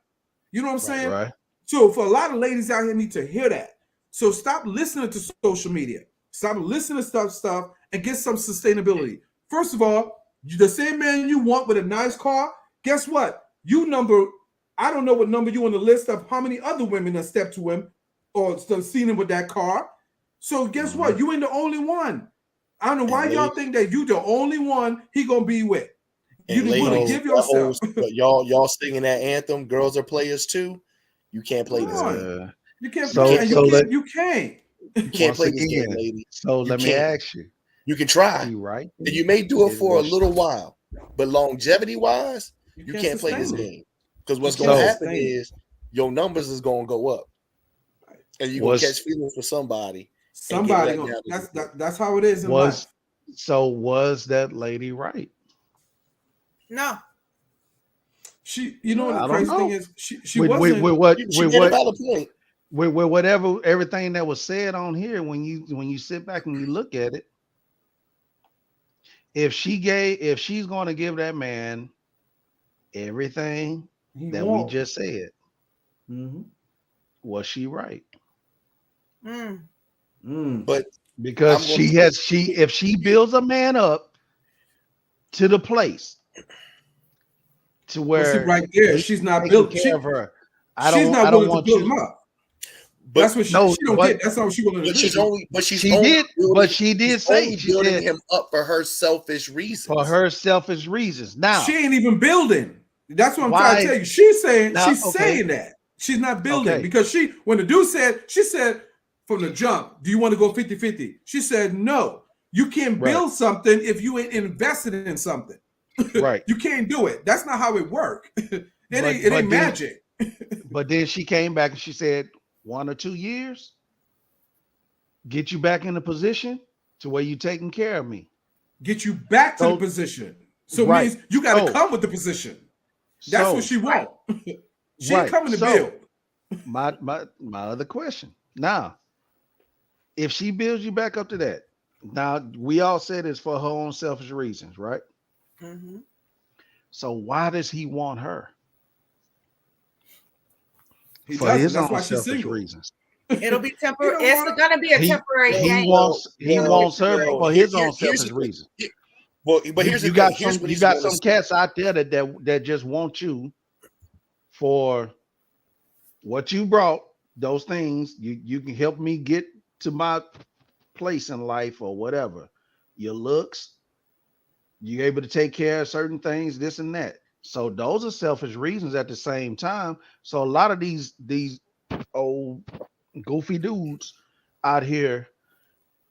You know what I'm saying? Right. So for a lot of ladies out here need to hear that. So stop listening to social media. Stop listening to stuff and get some sustainability. First of all, the same man you want with a nice car, guess what? I don't know what number you on the list of how many other women that stepped to him or seen him with that car. So guess what? You ain't the only one. I don't know why y'all think that you the only one he gonna be with. You want to give yourself. y'all singing that anthem, "Girls Are Players Too." You can't play this game. You can't so, play. So you can't. You can't play this game, lady. So let me ask you. You can try. He right. And you may do it for a little while, but longevity wise, you can't play this game. Because what's going to happen is your numbers is going to go up, and you're going to catch feelings for somebody. That's how it is in life. So was that lady right? No. The crazy thing is she wasn't. She made a valid point. With everything that was said on here, when you sit back and you look at it, if she's going to give that man everything we just said, was she right? But because if she builds a man up to the place to where right there, she's not built care of her. I don't want to build him up. But that's what she don't get. That's all she willing to do. But she did say she building him up for her selfish reasons. Now she ain't even building. That's what I'm trying to tell you. She's saying that she's not building because when the dude she said from the jump, do you want to go 50-50? She said no. You can't build something if you ain't invested in something. Right. You can't do it. That's not how it works. It ain't magic. But then she came back and she said 1 or 2 years, get you back in a position to where you're taking care of me. Get you back to the position. So it means you got to come with the position. That's what she wants. She ain't coming to build. My other question. Now, if she builds you back up to that, now we all said it's for her own selfish reasons, right? Mm-hmm. So why does he want her? For his own selfish reasons. It'll be temporary. It's gonna be a temporary game. He wants her for his own selfish reasons. Well, but you got some cats out there that just want you for what you brought. Those things you can help me get to my place in life or whatever. Your looks, you're able to take care of certain things, this and that. So those are selfish reasons at the same time. So a lot of these old goofy dudes out here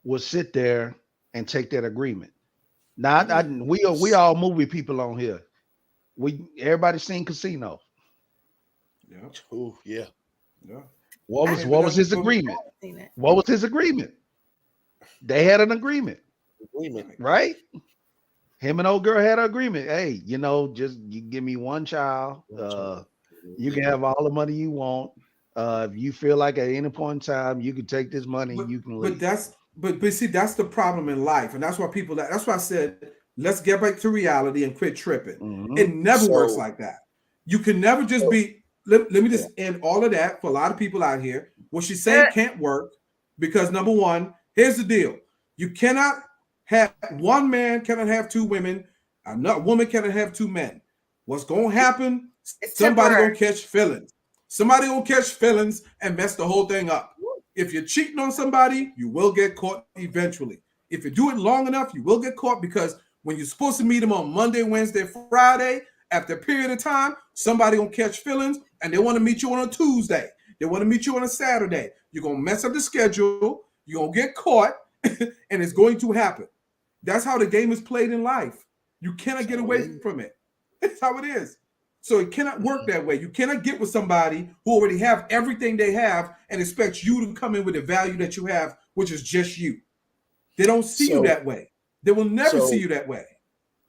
will sit there and take that agreement. Now we all movie people on here. Everybody seen Casino. Yeah. Oh yeah. Yeah. What was his agreement? What was his agreement? They had an agreement. Right? Him and old girl had an agreement. Hey, just you give me one child. You can have all the money you want. If you feel like at any point in time you can take this money, you can leave. But see, that's the problem in life, and that's why that's why I said let's get back to reality and quit tripping. Mm-hmm. It never works like that. You can never just be. Let me just end all of that for a lot of people out here. What she's saying can't work because number one, here's the deal: you cannot have one man cannot have two women. Another woman cannot have two men. What's going to happen? Somebody going to catch feelings. Somebody going to catch feelings and mess the whole thing up. If you're cheating on somebody, you will get caught eventually. If you do it long enough, you will get caught because when you're supposed to meet them on Monday, Wednesday, Friday, after a period of time, somebody going to catch feelings and they want to meet you on a Tuesday. They want to meet you on a Saturday. You're going to mess up the schedule. You're going to get caught and it's going to happen. That's how the game is played in life. You cannot get away from it. That's how it is. So it cannot work that way. You cannot get with somebody who already have everything they have and expect you to come in with the value that you have, which is just you. They don't see you that way. They will never see you that way.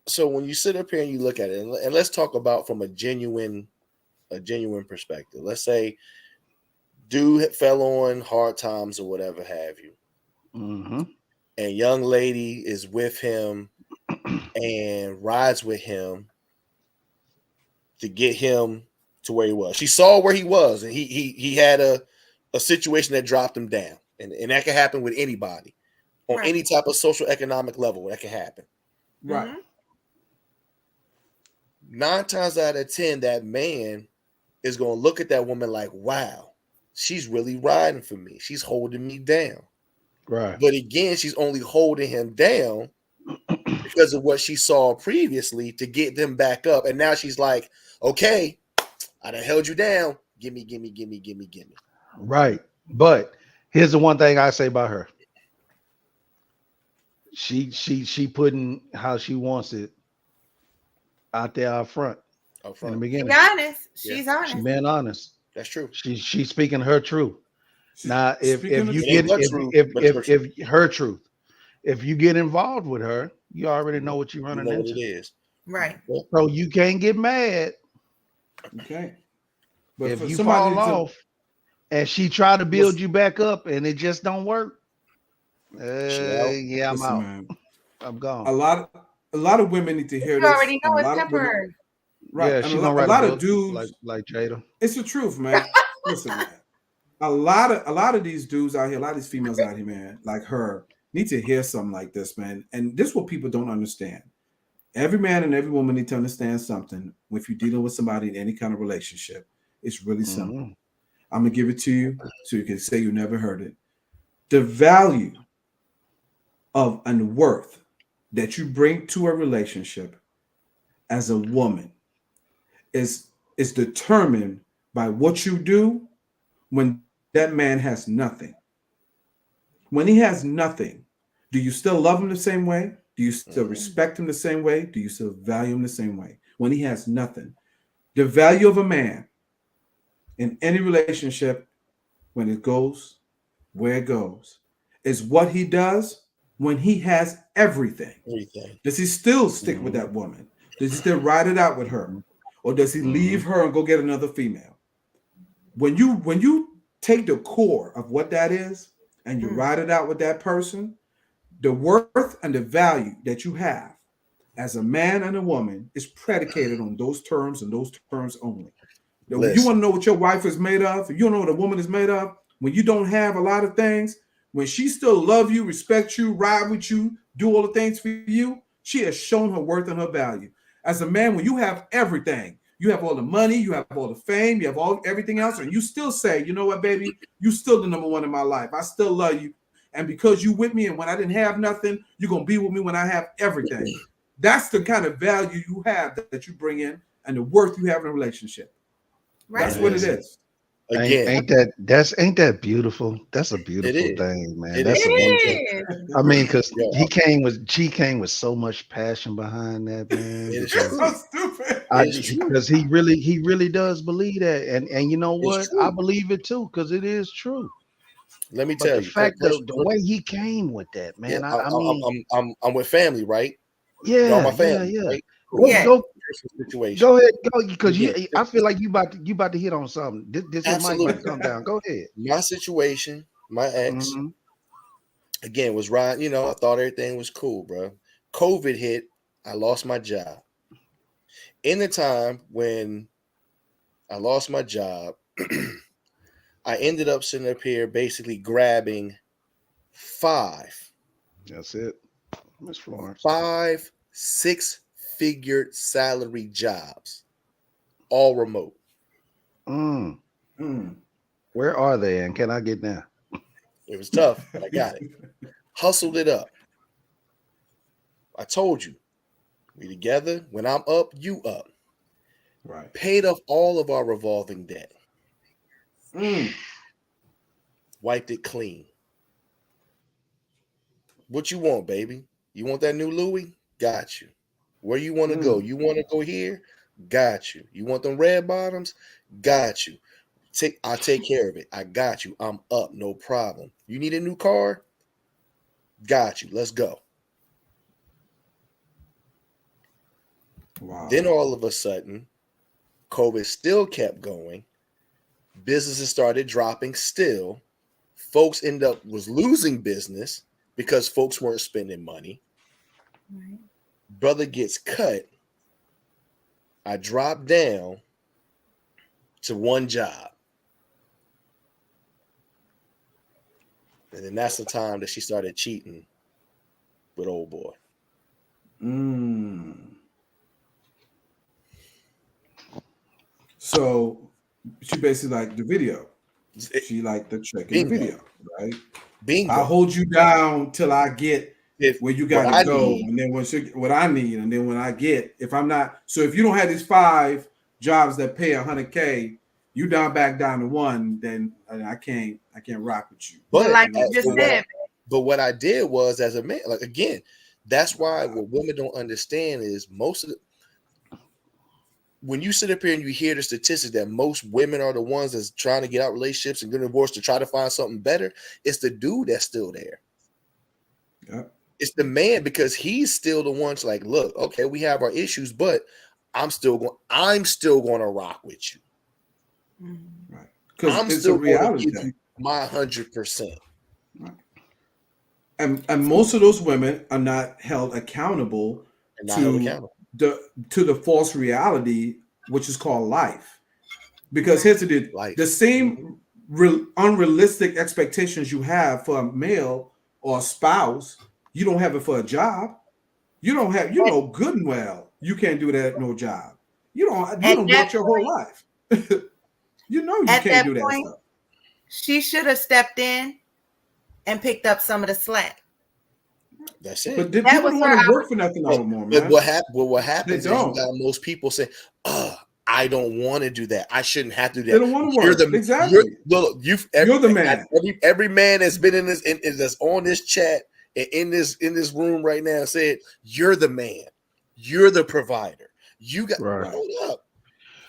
So when you sit up here and you look at it, and let's talk about from a genuine perspective. Let's say dude fell on hard times or whatever have you. Mm-hmm. And young lady is with him and rides with him to get him to where he was. She saw where he was, and he had a situation that dropped him down. And that can happen with anybody on any type of social economic level. That can happen. Right. Mm-hmm. 9 times out of 10, that man is going to look at that woman like, wow, she's really riding for me. She's holding me down. Right. But again, she's only holding him down because of what she saw previously to get them back up. And now she's like, okay, I done held you down. Gimme. Right. But here's the one thing I say about her. She putting how she wants it out there out front in the beginning. She's honest. She's honest. She's being honest. That's true. She's speaking her truth. Now, if you It ain't get her truth, but if her truth, if you get involved with her, you already know what you're running you know into. what it is. Right. So you can't get mad Okay. But if for you somebody fall off and she try to build you back up and it just don't work. Yeah, I'm listen, out. man, I'm gone. a lot of women need to hear You this. already know and a it's lot of women, temporary. right? Yeah, And she a gonna lot, write a lot a of book dudes. like Jada. It's the truth, man. Listen, man. A lot of these dudes out here, a lot of these females out here, man, like her, need to hear something like this, man. And this is what people don't understand. Every man and every woman need to understand something. If you're dealing with somebody in any kind of relationship, it's really simple. Mhm. I'm gonna give it to you so you can say you never heard it. The value of and worth that you bring to a relationship as a woman is determined by what you do when that man has nothing. When he has nothing, do you still love him the same way? Do you still respect him the same way? Do you still value him the same way? When he has nothing. The value of a man in any relationship, when it goes where it goes, is what he does when he has everything. Does he still stick with that woman? Does he still ride it out with her? Or does he leave her and go get another female? When you take the core of what that is and you ride it out with that person, the worth and the value that you have as a man and a woman is predicated on those terms and those terms only. Now, you want to know what your wife is made of? If you don't know what a woman is made of, when you don't have a lot of things, when she still love you, respect you, ride with you, do all the things for you, she has shown her worth and her value. As a man, when you have everything, you have all the money, you have all the fame, you have all everything else, and you still say, you know what, baby, you still the number one in my life. I still love you. And because you with me, and when I didn't have nothing, you're gonna be with me when I have everything. That's the kind of value you have that you bring in and the worth you have in a relationship. Right. That's what it is. Again, ain't that beautiful? That's a beautiful thing, man. That's a beautiful. I mean, because Chee came with so much passion behind that, man. It is That's true. so stupid. Because he really does believe that, and you know what? I believe it too, because it is true. Let me But tell the you, fact that the way he came with that, man, yeah, I mean, I'm with family, right? yeah, Y'all my family, yeah. right? Go Situation. go ahead, go because Again, I feel like you about to hit on something. This your mic about to come down. Go ahead. My situation, my ex, again, was right. You know, I thought everything was cool, bro. COVID hit. I lost my job. In the time when I lost my job, I ended up sitting up here basically grabbing 5. That's it, Miss Florence. 5 6-figure salary jobs, all remote. Where are they, and can I get down? It was tough, but I got it. Hustled it up. I told you, we together. When I'm up, you up. Right. Paid off all of our revolving debt. Wiped it clean. What you want, baby? You want that new Louis? Got you. Where you want to go? You want to go here? Got you. You want them red bottoms? Got you. I'll take care of it. I got you. I'm up. No problem. You need a new car? Got you. Let's go. Wow. Then all of a sudden, COVID still kept going. Businesses started dropping still. Folks was losing business because folks weren't spending money. Right. Brother gets cut. I drop down to one job. And then that's the time that she started cheating with old boy. So she basically liked the video. She liked the check in the video, right? Bingo. I'll hold you down till I get where you got to go, need. and then what I need, and then when I get, if I'm not, so if you don't have these 5 jobs that pay $100K, you back down to 1, then I can't rock with you. But like you just said, but what I did was, as a man, like again, that's why what women don't understand is most of the, when you sit up here and you hear the statistics that most women are the ones that's trying to get out relationships and get divorced to try to find something better, it's the dude that's still there. Yeah. It's the man, because he's still the one's like, look, okay, we have our issues, but I'm still going to rock with you. Right. Because I'm it's still a reality going to give thing. you my 100%. Right. And most of those women are not held accountable to the false reality, which is called life. Because here's the deal: the same unrealistic expectations you have for a male or a spouse, you don't have it for a job. You don't have, good and well, you can't do that at no job. You don't work your whole life. You can't do that stuff. She should have stepped in and picked up some of the slack. That's it. But people don't want to work for nothing anymore, man. What happens is you got most people say, I don't want to do that. I shouldn't have to do that. They don't want to work. Exactly. You're the man. Every man that's been in this, that's on this chat and in this room right now said, you're the man. You're the provider. You got hold up.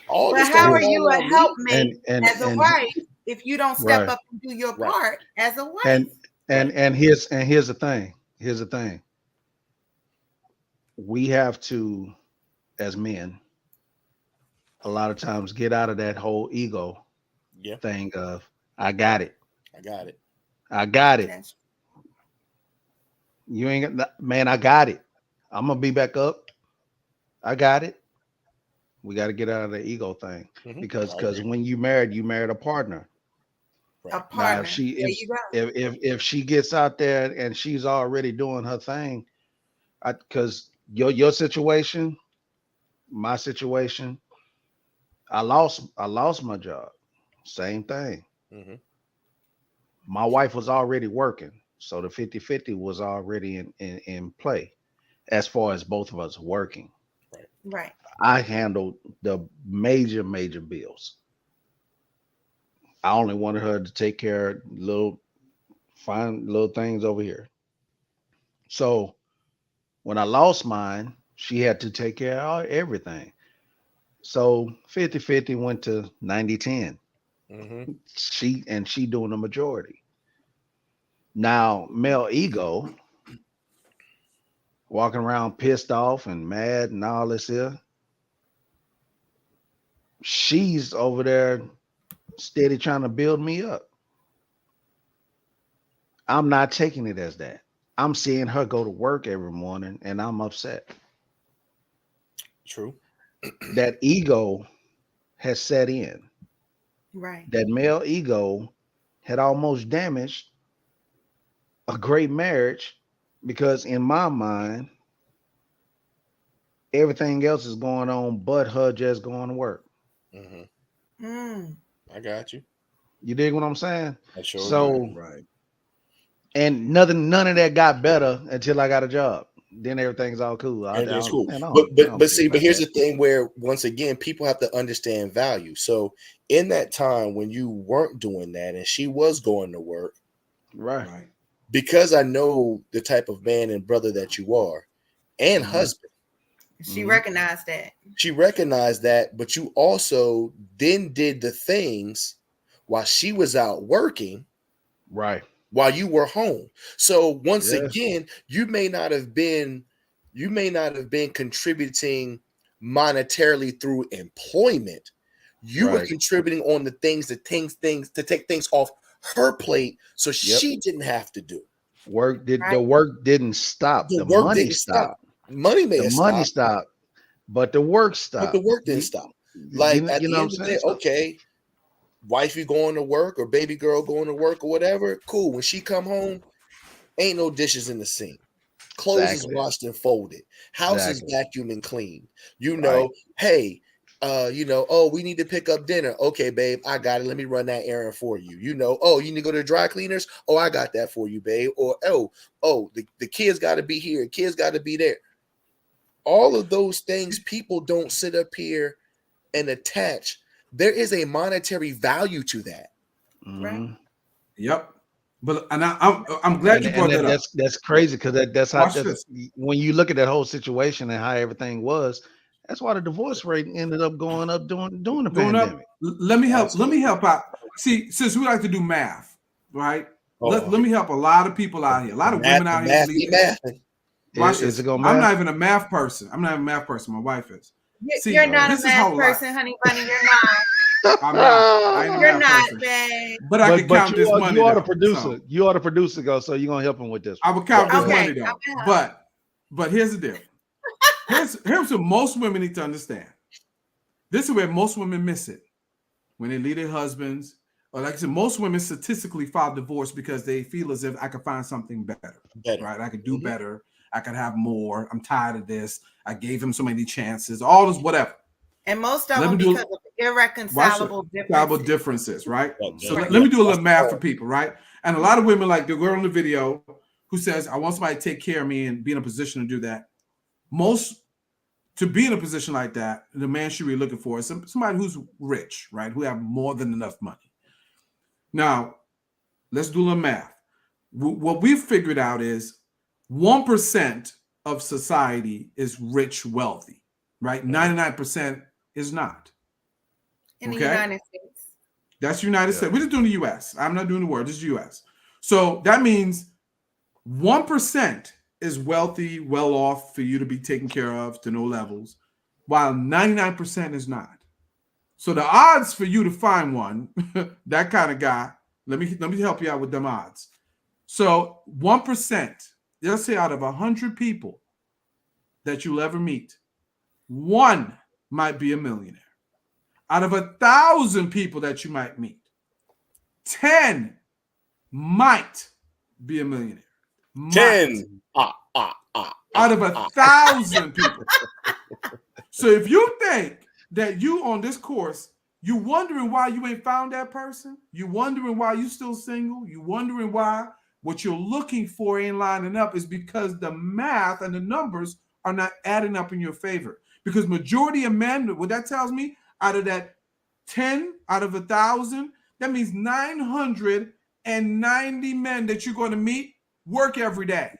But how are you a helpmate as a wife if you don't step up and do your part as a wife? And here's the thing. Here's the thing. We have to, as men, a lot of times get out of that whole ego thing of I got it. You ain't got, man, I got it. I'm gonna be back up. I got it. We got to get out of the ego thing because when you married a partner. A partner. Now, if she gets out there and she's already doing her thing, because your situation, my situation, I lost my job. Same thing. My wife was already working, so the 50-50 was already in play as far as both of us working. Right. I handled the major bills. I only wanted her to take care of little things over here. So when I lost mine, she had to take care of everything. So 50-50 went to 90-10. She doing the majority. Now, male ego, walking around pissed off and mad and all this here. She's over there steady trying to build me up. I'm not taking it as that. I'm seeing her go to work every morning and I'm upset. True. That ego has set in. Right. That male ego had almost damaged a great marriage because in my mind, everything else is going on but her just going to work. I got you. You dig what I'm saying? Sure so right. And none of that got better until I got a job. Then everything's all cool. Everything's cool. But here's the thing where once again people have to understand value. So in that time when you weren't doing that and she was going to work, right? Because I know the type of man and brother that you are, and husband. She recognized that. She recognized that, but you also then did the things while she was out working, right? While you were home. So once again, you may not have been contributing monetarily through employment. You were contributing on the things to take things off her plate, so she didn't have to do. The work didn't stop. The money stopped. Money may The have money stopped, stopped, but the work stopped. but the work didn't stop. Like at you the know end what of I'm the day, saying? okay, wifey going to work or baby girl going to work or whatever, cool. When she come home, ain't no dishes in the sink. Clothes is Exactly. washed and folded. House is Exactly. vacuumed and cleaned. You Right. know, hey, oh, we need to pick up dinner. Okay, babe, I got it. Let me run that errand for you. You know, oh, you need to go to the dry cleaners. Oh, I got that for you, babe. Or the kids got to be here. Kids got to be there. All of those things, people don't sit up here and attach. There is a monetary value to that. Right. Mhm. Yep. But I'm glad you brought that up. That's crazy because that's how Watch that's this. when you look at that whole situation and how everything was. That's why the divorce rate ended up going up during the Going up. pandemic. Let me help. Let me Absolutely. help out. See, since we like to do math, right? Let Oh, me help a lot of people out here. A lot of women out here believe this. math. Watch Is this. it gonna I'm math? not even a math person. I'm not even a math person. My wife is. See, You're not a this is how math life. person, honey bunny. You're not. I'm not. I ain't a You're math not, person. babe. But I can but count this money you are the though. producer. So You are the producer, go. So you're gonna help him with this. I will count this Okay, money I'm though. gonna help. But here's the deal. Here's what most women need to understand. This is where most women miss it when they leave their husbands. Or like I said, most women statistically file divorce because they feel as if I could find something better. Right? I could do better. I could have more. I'm tired of this. I gave him so many chances. All this, whatever. And most of them because of irreconcilable differences, right? So Right. let me do a little math for people, right? And a lot of women, like the girl in the video who says, I want somebody to take care of me and be in a position to do that. To be in a position like that, the man should be looking for is somebody who's rich, right? Who have more than enough money. Now, let's do a little math. What we've figured out is 1% of society is rich, wealthy, right? 99% is not. in the United States. That's United States. We're just doing the U.S. I'm not doing the world. This is U.S. So that means 1% is wealthy, well off for you to be taken care of to no levels, while 99% is not. So the odds for you to find one, that kind of guy, let me help you out with them odds. So 1%, let's say out of 100 people that you'll ever meet, one might be a millionaire. Out of 1,000 people that you might meet, 10 might be a millionaire. Might. 10. Out of 1,000 people. So if you think that you on this course, you wondering why you ain't found that person, you wondering why you still single, you wondering why what you're looking for ain't lining up, is because the math and the numbers are not adding up in your favor. Because majority of men, what that tells me, out of that 10 out of 1,000, that means 990 men that you're going to meet work every day.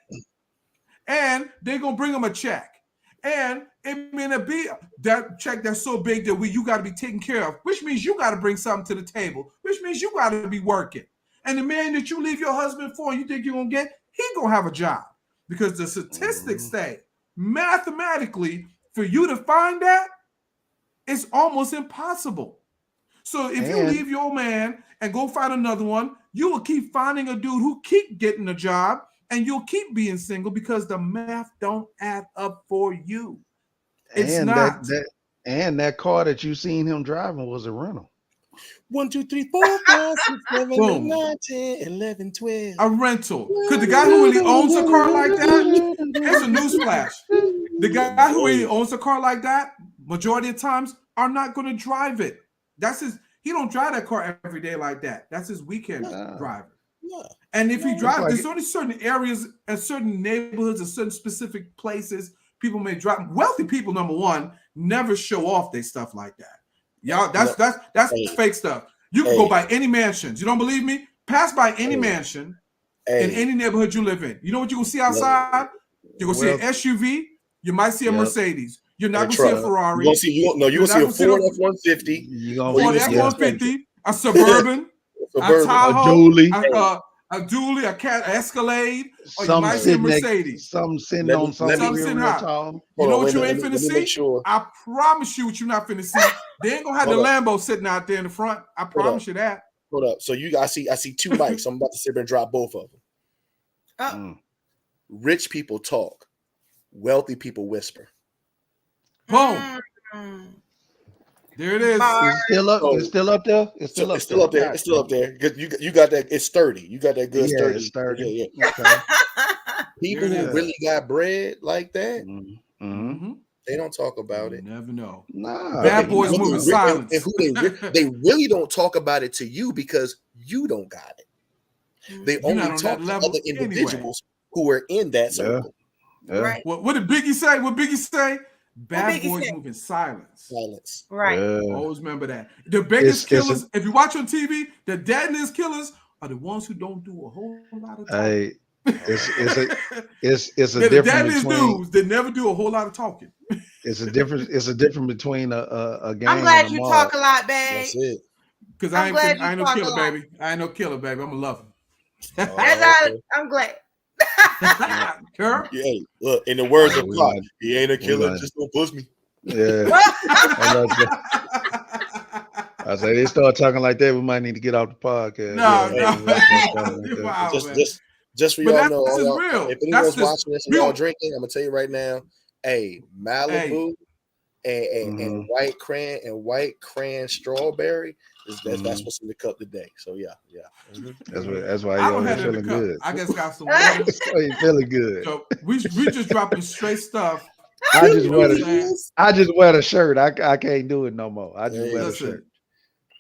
And they're going to bring them a check. And it may not be that check that's so big that you got to be taken care of, which means you got to bring something to the table, which means you got to be working. And the man that you leave your husband for, you think you're going to get, he going to have a job. Because the statistics say, mathematically, for you to find that, it's almost impossible. So if you leave your man and go find another one, you will keep finding a dude who keep getting a job, and you'll keep being single because the math don't add up for you. It's not. That car that you seen him driving was a rental. 1, 2, 3, 4, 5, 6, 7, 8, 9, 10, 11, 12. A rental. Because the guy who really owns a car like that, here's a newsflash. The guy who really owns a car like that, majority of times, are not going to drive it. He don't drive that car every day like that. That's his weekend driver. Yeah. And if he drives, there's only certain areas and certain neighborhoods and certain specific places people may drive. Wealthy people, number one, never show off their stuff like that. Y'all, that's fake stuff. You can go by any mansions. You don't believe me? Pass by any mansion in any neighborhood you live in. You know what you will see outside? You're gonna see an SUV. You might see a Mercedes. You're not gonna see a Ferrari. You're gonna see a Ford F-150. Ford F-150, a Suburban, a Tahoe, a Dually, a Escalade, or you might see a Mercedes. Some sitting on something real tall. You know what you ain't finna see? I promise you what you're not finna see. They ain't gonna have the Lambo sitting out there in the front. I promise you that. Hold up. So I see two mics. I'm about to sit there and drop both of them. Rich people talk. wealthy people whisper. Boom. There it is. It's still up. So- It's still up there. It's still up It's still up there. God It's still up there. Because you got that. It's sturdy. You got that good Yeah, sturdy. it's sturdy. Yeah. Okay. People There it who is. really got bread like that, Mm-hmm. Mm-hmm. they don't talk about You it. never know. Nah, Bad you boys know, moving And silence. who they really don't talk about it to you because you don't got it. They You're not only on talk that to level other anyway. individuals who are in that circle. Yeah. Right. What did Biggie say? What Biggie say? Bad Biggie boys say? move in silence. Silence. Right. Yeah. Always remember that. The biggest It's a- killers, if you watch on TV, the deadliest killers are the ones who don't do a whole lot of talking. Hey, it's a They're the difference deadliest between dudes that never do a whole lot of talking. it's a difference between a gang I'm glad and a you mob. talk a lot, babe. That's it. Because I'm glad you I ain't no talk killer, a lot. baby. I ain't no killer, baby. I'm a lover. I'm glad. Kurt? Yeah, look, in the words of We Pac, not- he ain't a killer, not- just don't push me. Yeah. I say they start talking like that, we might need to get off the podcast. No. Wow, man. Just for But y'all that's know, all just y'all, real. if That's anyone's just watching this and real. y'all drinking, I'm gonna tell you right now, hey, Malibu and white cran strawberry that's what's in the cup today. So yeah. That's why I don't you're have it in the feeling cup. good. I just got some water. That's why you feeling good. So we just dropping straight stuff. I just You know wear what I'm saying? the shirt. I can't do it no more. I just wear the shirt. Listen,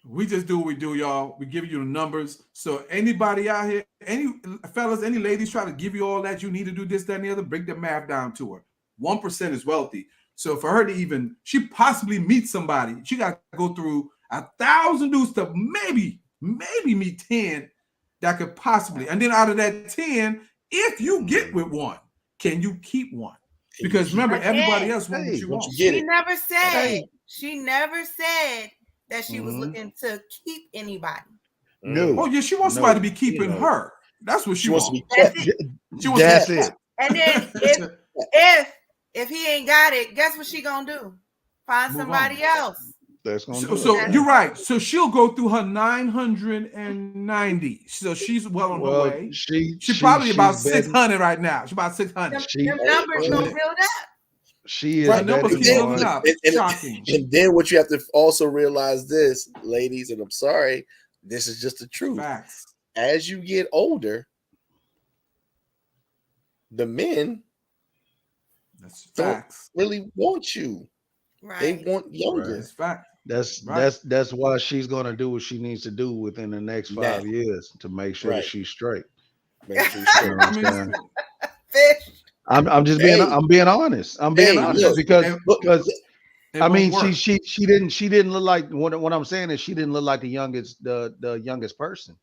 we just do what we do, y'all. We give you the numbers. So anybody out here, any fellas, any ladies try to give you all that, you need to do this, that, and the other, break the math down to her. 1% is wealthy. So for her to even, she possibly meet somebody, she got to go through 1,000 dudes to maybe meet 10 that could possibly. And then out of that 10, if you get with one, can you keep one? Because remember, everybody else wants what you want. She never said that she was looking to keep anybody. No. Oh yeah, she wants somebody to be keeping her. That's what she wants. To be That's kept. it. She wants That's to be it. And then if he ain't got it, guess what she gonna do? Find Move somebody on. else. That's gonna do So it. you're right. So she'll go through her 990. So she's well on her way. She's probably about 600 right now. She's about 600. Them numbers gonna build up. She is Right, numbers keep betting building on up. Shocking. And then what you have to also realize this, ladies, and I'm sorry, this is just the truth. Facts. As you get older, the men That's don't facts. really want you. Right. They want younger. That's fact. That's Right. that's why she's gonna do what she needs to do within the next 5 years to make sure that Right. she's straight. Make sure You know what I'm saying? Fish. I'm just being Hey. I'm being honest. I'm being Hey, honest look, because It I mean won't work. she didn't look like what I'm saying is she didn't look like the youngest person.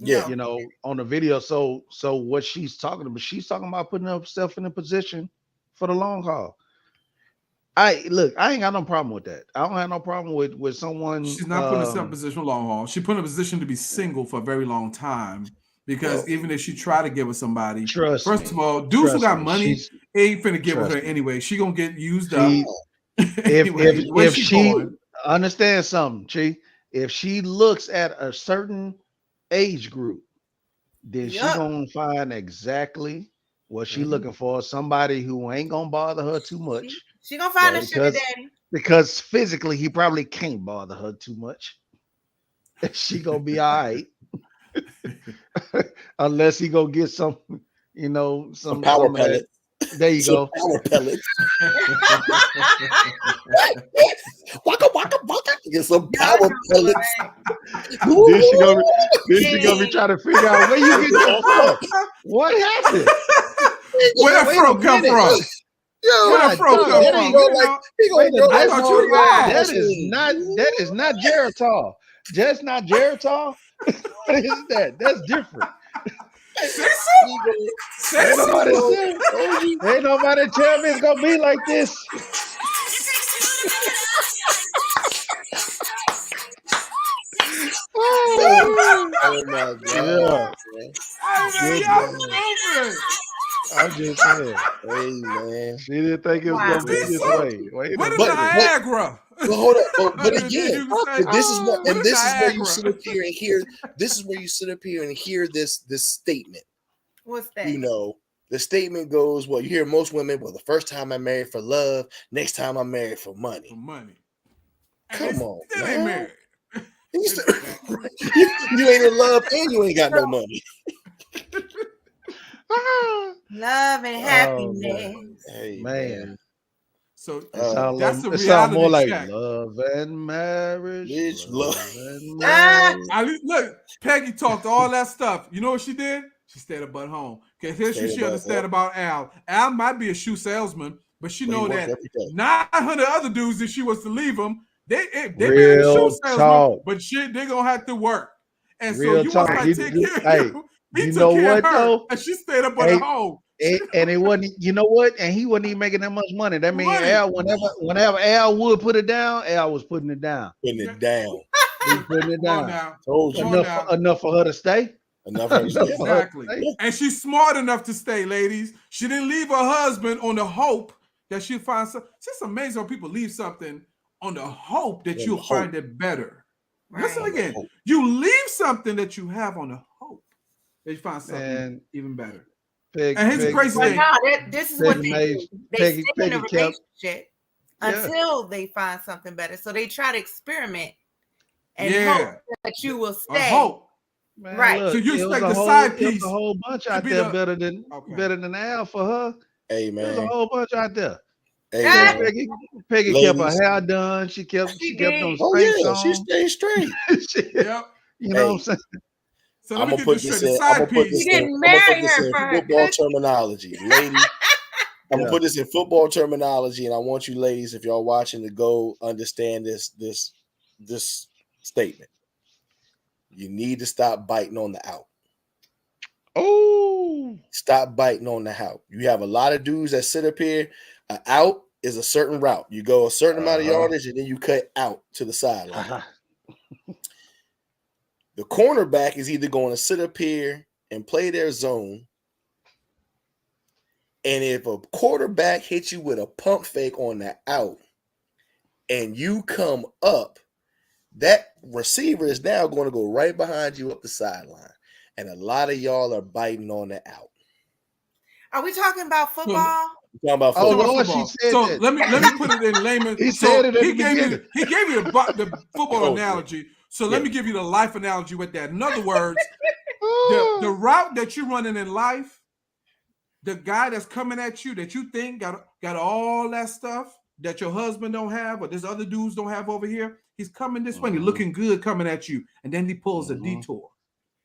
Yeah. You know, on the video. So what she's talking about putting herself in a position for the long haul. I ain't got no problem with that. I don't have no problem with someone. She's not putting herself in a position for long haul. She put in a position to be single for a very long time. Because even if she try to get with somebody, first of all, dudes who got money ain't finna get with her anyway. She gonna get used up. If she understands something, Chee, if she looks at a certain age group, then she gonna find exactly what she looking for. Somebody who ain't gonna bother her too much. She gonna find a sugar daddy. Because physically he probably can't bother her too much. She gonna be all right. Unless he go get some power pellets. There you go. Power pellets. waka. Get some power pellets. Then she gonna be trying to figure out where you get that from. What happened? Where that fro come from? Yo, where that fro come from? That is not Geritol. That's not Geritol. What is that? That's different. Ain't nobody tell me it's gonna be like this. Oh my god! I'm just saying. Hey man, she didn't think it was gonna be this way. Wait, what is Niagara? But hold up, but again, this is what, and this is where you sit up here and hear. This is where you sit up here and hear this statement. What's that? You know, the statement goes, well, you hear most women, well, the first time I married for love, next time I'm married for money. For money. Come on, Still man. ain't married. You ain't in love and you ain't got no money. Love and happiness. Hey, man. So that's a it sounds more reality like check. love and marriage. Bitch, Love love. and marriage. Look, Peggy talked all that stuff. You know what she did? She stayed up at home. Okay, here's what she understand about Al. Al might be a shoe salesman, but she know that 900 other dudes that she was to leave him, they be a shoe salesman, but shit, they gonna have to work. And Real so you talk. want to take care Hey, of you. He you took know care what of her, though? and she stayed up at home. And it wasn't, you know what? And he wasn't even making that much money. That means Al, whenever Al would put it down, Al was putting it down. Putting it down. He putting it down. Now. Told you. Enough for her to stay. Enough for her to stay. Exactly. And she's smart enough to stay, ladies. She didn't leave her husband on the hope that she'll find something. It's just amazing how people leave something on the hope that you'll find it better. Right. Listen again. You leave something that you have on the hope that you find something even better. And here's the crazy thing. This is what they do. They stay in a relationship until they find something better. So they try to experiment and hope that you will stay. Hope. Man, right. Look, so you expect the side piece. A whole bunch out there better than Al for her. Hey man, there's a whole bunch out there. Hey, Peggy kept her hair done. She kept them straight on. She stayed straight. Yep. You know what I'm saying? So I'm gonna put this in. I'm gonna put this in football terminology, ladies. I'm gonna put this in football terminology, and I want you, ladies, if y'all watching, to go understand this statement. You need to stop biting on the out. Oh, stop biting on the out. You have a lot of dudes that sit up here. An out is a certain route. You go a certain amount of yardage, and then you cut out to the sideline. The cornerback is either going to sit up here and play their zone. And if a quarterback hits you with a pump fake on the out and you come up, that receiver is now going to go right behind you up the sideline. And a lot of y'all are biting on the out. Are we talking about football? Talking about football. She said so that. let me put it in layman. He said it. He gave you the football analogy. So let me give you the life analogy with that. In other words, the route that you're running in life, the guy that's coming at you that you think got all that stuff that your husband don't have or this other dudes don't have over here, he's coming this way. He's looking good coming at you, and then he pulls a detour.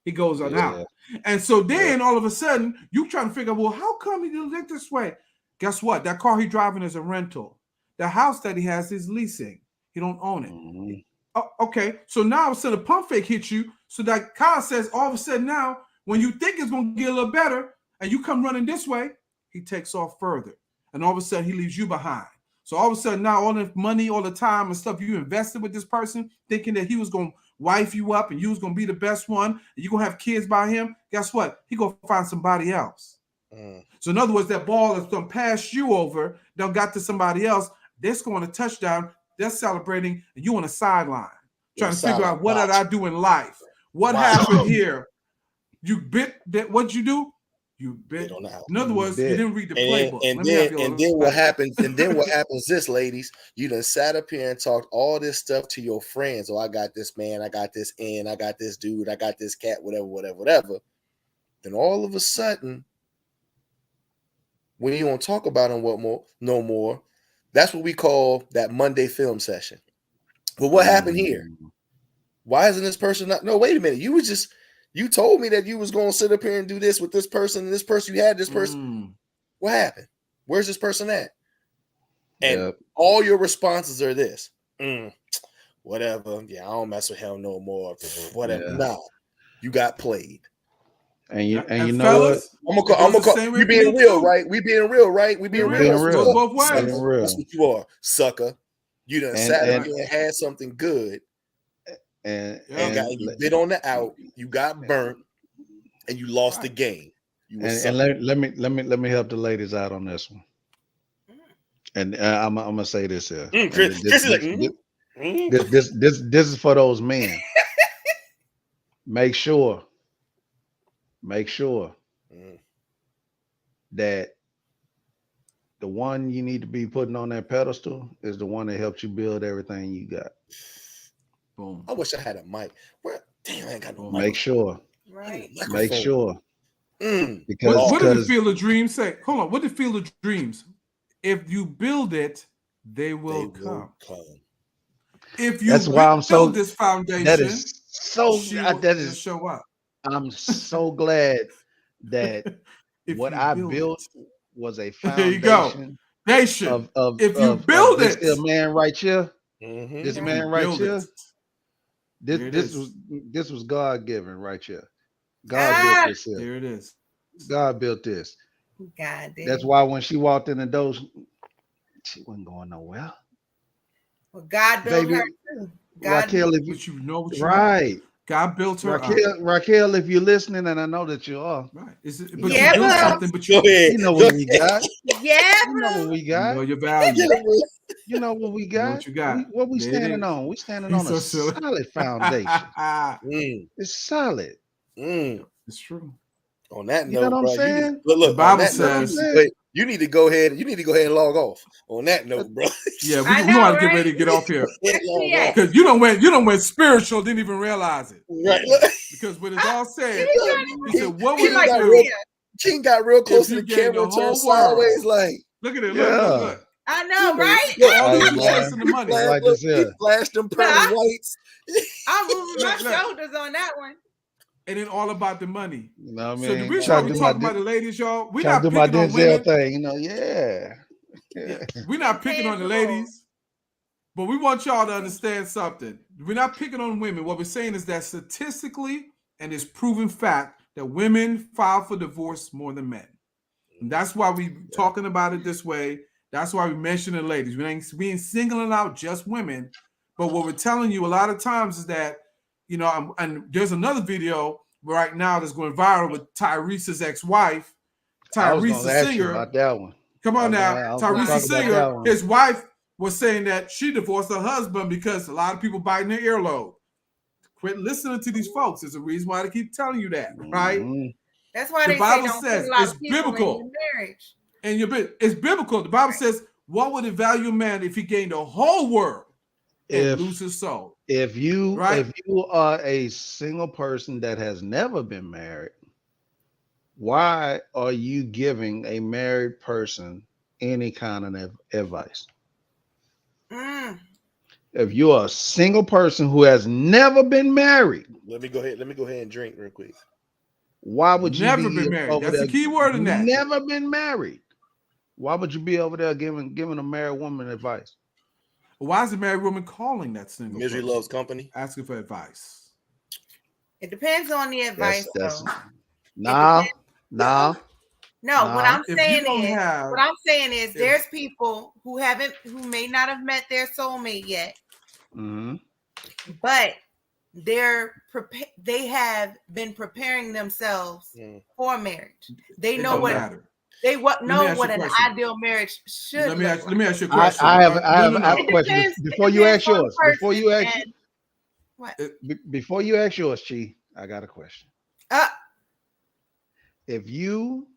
He goes on out, and so then all of a sudden you trying to figure out, well, how come he didn't look this way? Guess what? That car he driving is a rental. The house that he has is leasing. He don't own it. Oh, okay, so now all of a sudden a pump fake hits you. So that car says all of a sudden now, when you think it's going to get a little better and you come running this way, he takes off further. And all of a sudden he leaves you behind. So all of a sudden now all the money, all the time and stuff you invested with this person, thinking that he was going to wife you up and you was going to be the best one, and you're going to have kids by him, guess what? He going to find somebody else. So in other words, that ball is going to pass you over, done got to somebody else, they're scoring a touchdown, they're celebrating, and you on the sideline trying to figure out what did I do in life? What happened here? You bit that. What'd you do? You bit. In other words, you didn't read the playbook. And then what happens? And then what happens? This, ladies, you done sat up here and talked all this stuff to your friends. Oh, I got this man. I got this ant. I got this dude. I got this cat. Whatever. Then all of a sudden, when you don't talk about him no more, that's what we call that Monday film session. But what happened here? Why isn't this person not? No, wait a minute. You told me that you was going to sit up here and do this with this person, and this person, you had this person. What happened? Where's this person at? And all your responses are this. Whatever. Yeah, I don't mess with him no more. Whatever. Yeah. Nah, you got played. And you know fellas, what? I'm gonna call. We being real, right? We being real, right? We being real. Both ways. That's what you are, sucker. You done sat up here and had something good. And you bit on the out, you got burnt, and you lost the game. And let me help the ladies out on this one. And I'm gonna say this here. This is for those men. Make sure that the one you need to be putting on that pedestal is the one that helps you build everything you got. Boom. I wish I had a mic. Where? Damn, I ain't got no mic. Make sure. Right. Make sure. Because What did the Field of Dreams say? Hold on. What did Field of Dreams? If you build it, they will come. If you that's why I'm so this foundation, that is so that is show up. I'm so glad that what I built was a foundation of if you build this it, here man right here, this man right here. This was God given right here. God built this here. There it is. God built this. God did. That's why when she walked in the door, she wasn't going nowhere. Well, God built her too. Raquel, but you know what you right. God built her Raquel, if you're listening, and I know that you are. Right. But you built something, but you know what we got. Yeah, you know what we got. You know your value. You know what we got. You know what you got. What we standing on? We standing on a solid foundation. It's solid. It's true. On that note, you know what I'm saying? Look, the Bible says, wait, you need to go ahead and log off. On that note, bro. Yeah, we know how to get ready to get off here. Because you don't went spiritual, didn't even realize it. Right. Because when it's all said, he said, what would it do? King got real close to the camera, turned sideways, like, look at it, look. I know, right? All these chasing the money. He flashed them pearly whites. I'm moving my shoulders on that one. It ain't all about the money. You know what I mean? So the reason why we talking about the ladies, y'all, we're not picking on women. Thing, you know, yeah. We're not picking on the ladies, but we want y'all to understand something. We're not picking on women. What we're saying is that statistically, and it's proven fact, that women file for divorce more than men. And that's why we're talking about it this way. That's why we mention the ladies. We ain't singling out just women, but what we're telling you a lot of times is that, you know, and there's another video right now that's going viral with Tyrese's ex-wife, Tyrese the singer. About that one. Come on now, Tyrese the singer. His wife was saying that she divorced her husband because a lot of people biting their earlobe. Quit listening to these folks. There's a reason why they keep telling you that, right? That's why the Bible says it's biblical. In marriage. And it's biblical. The Bible says, "What would it value a man if he gained the whole world and lose his soul?" If you are a single person that has never been married, why are you giving a married person any kind of advice? If you're a single person who has never been married, let me go ahead and drink real quick. Why would you never been married? That's the key word in that. Never been married. Why would you be over there giving a married woman advice? Why is a married woman calling that single? Misery loves company. Asking for advice. It depends on the advice. No. What I'm saying is there's people who may not have met their soulmate yet, but they have been preparing themselves for marriage. They know what an ideal marriage should. Let me ask you a question. I have a question before you ask yours. Before you ask yours, Chee, I got a question. If you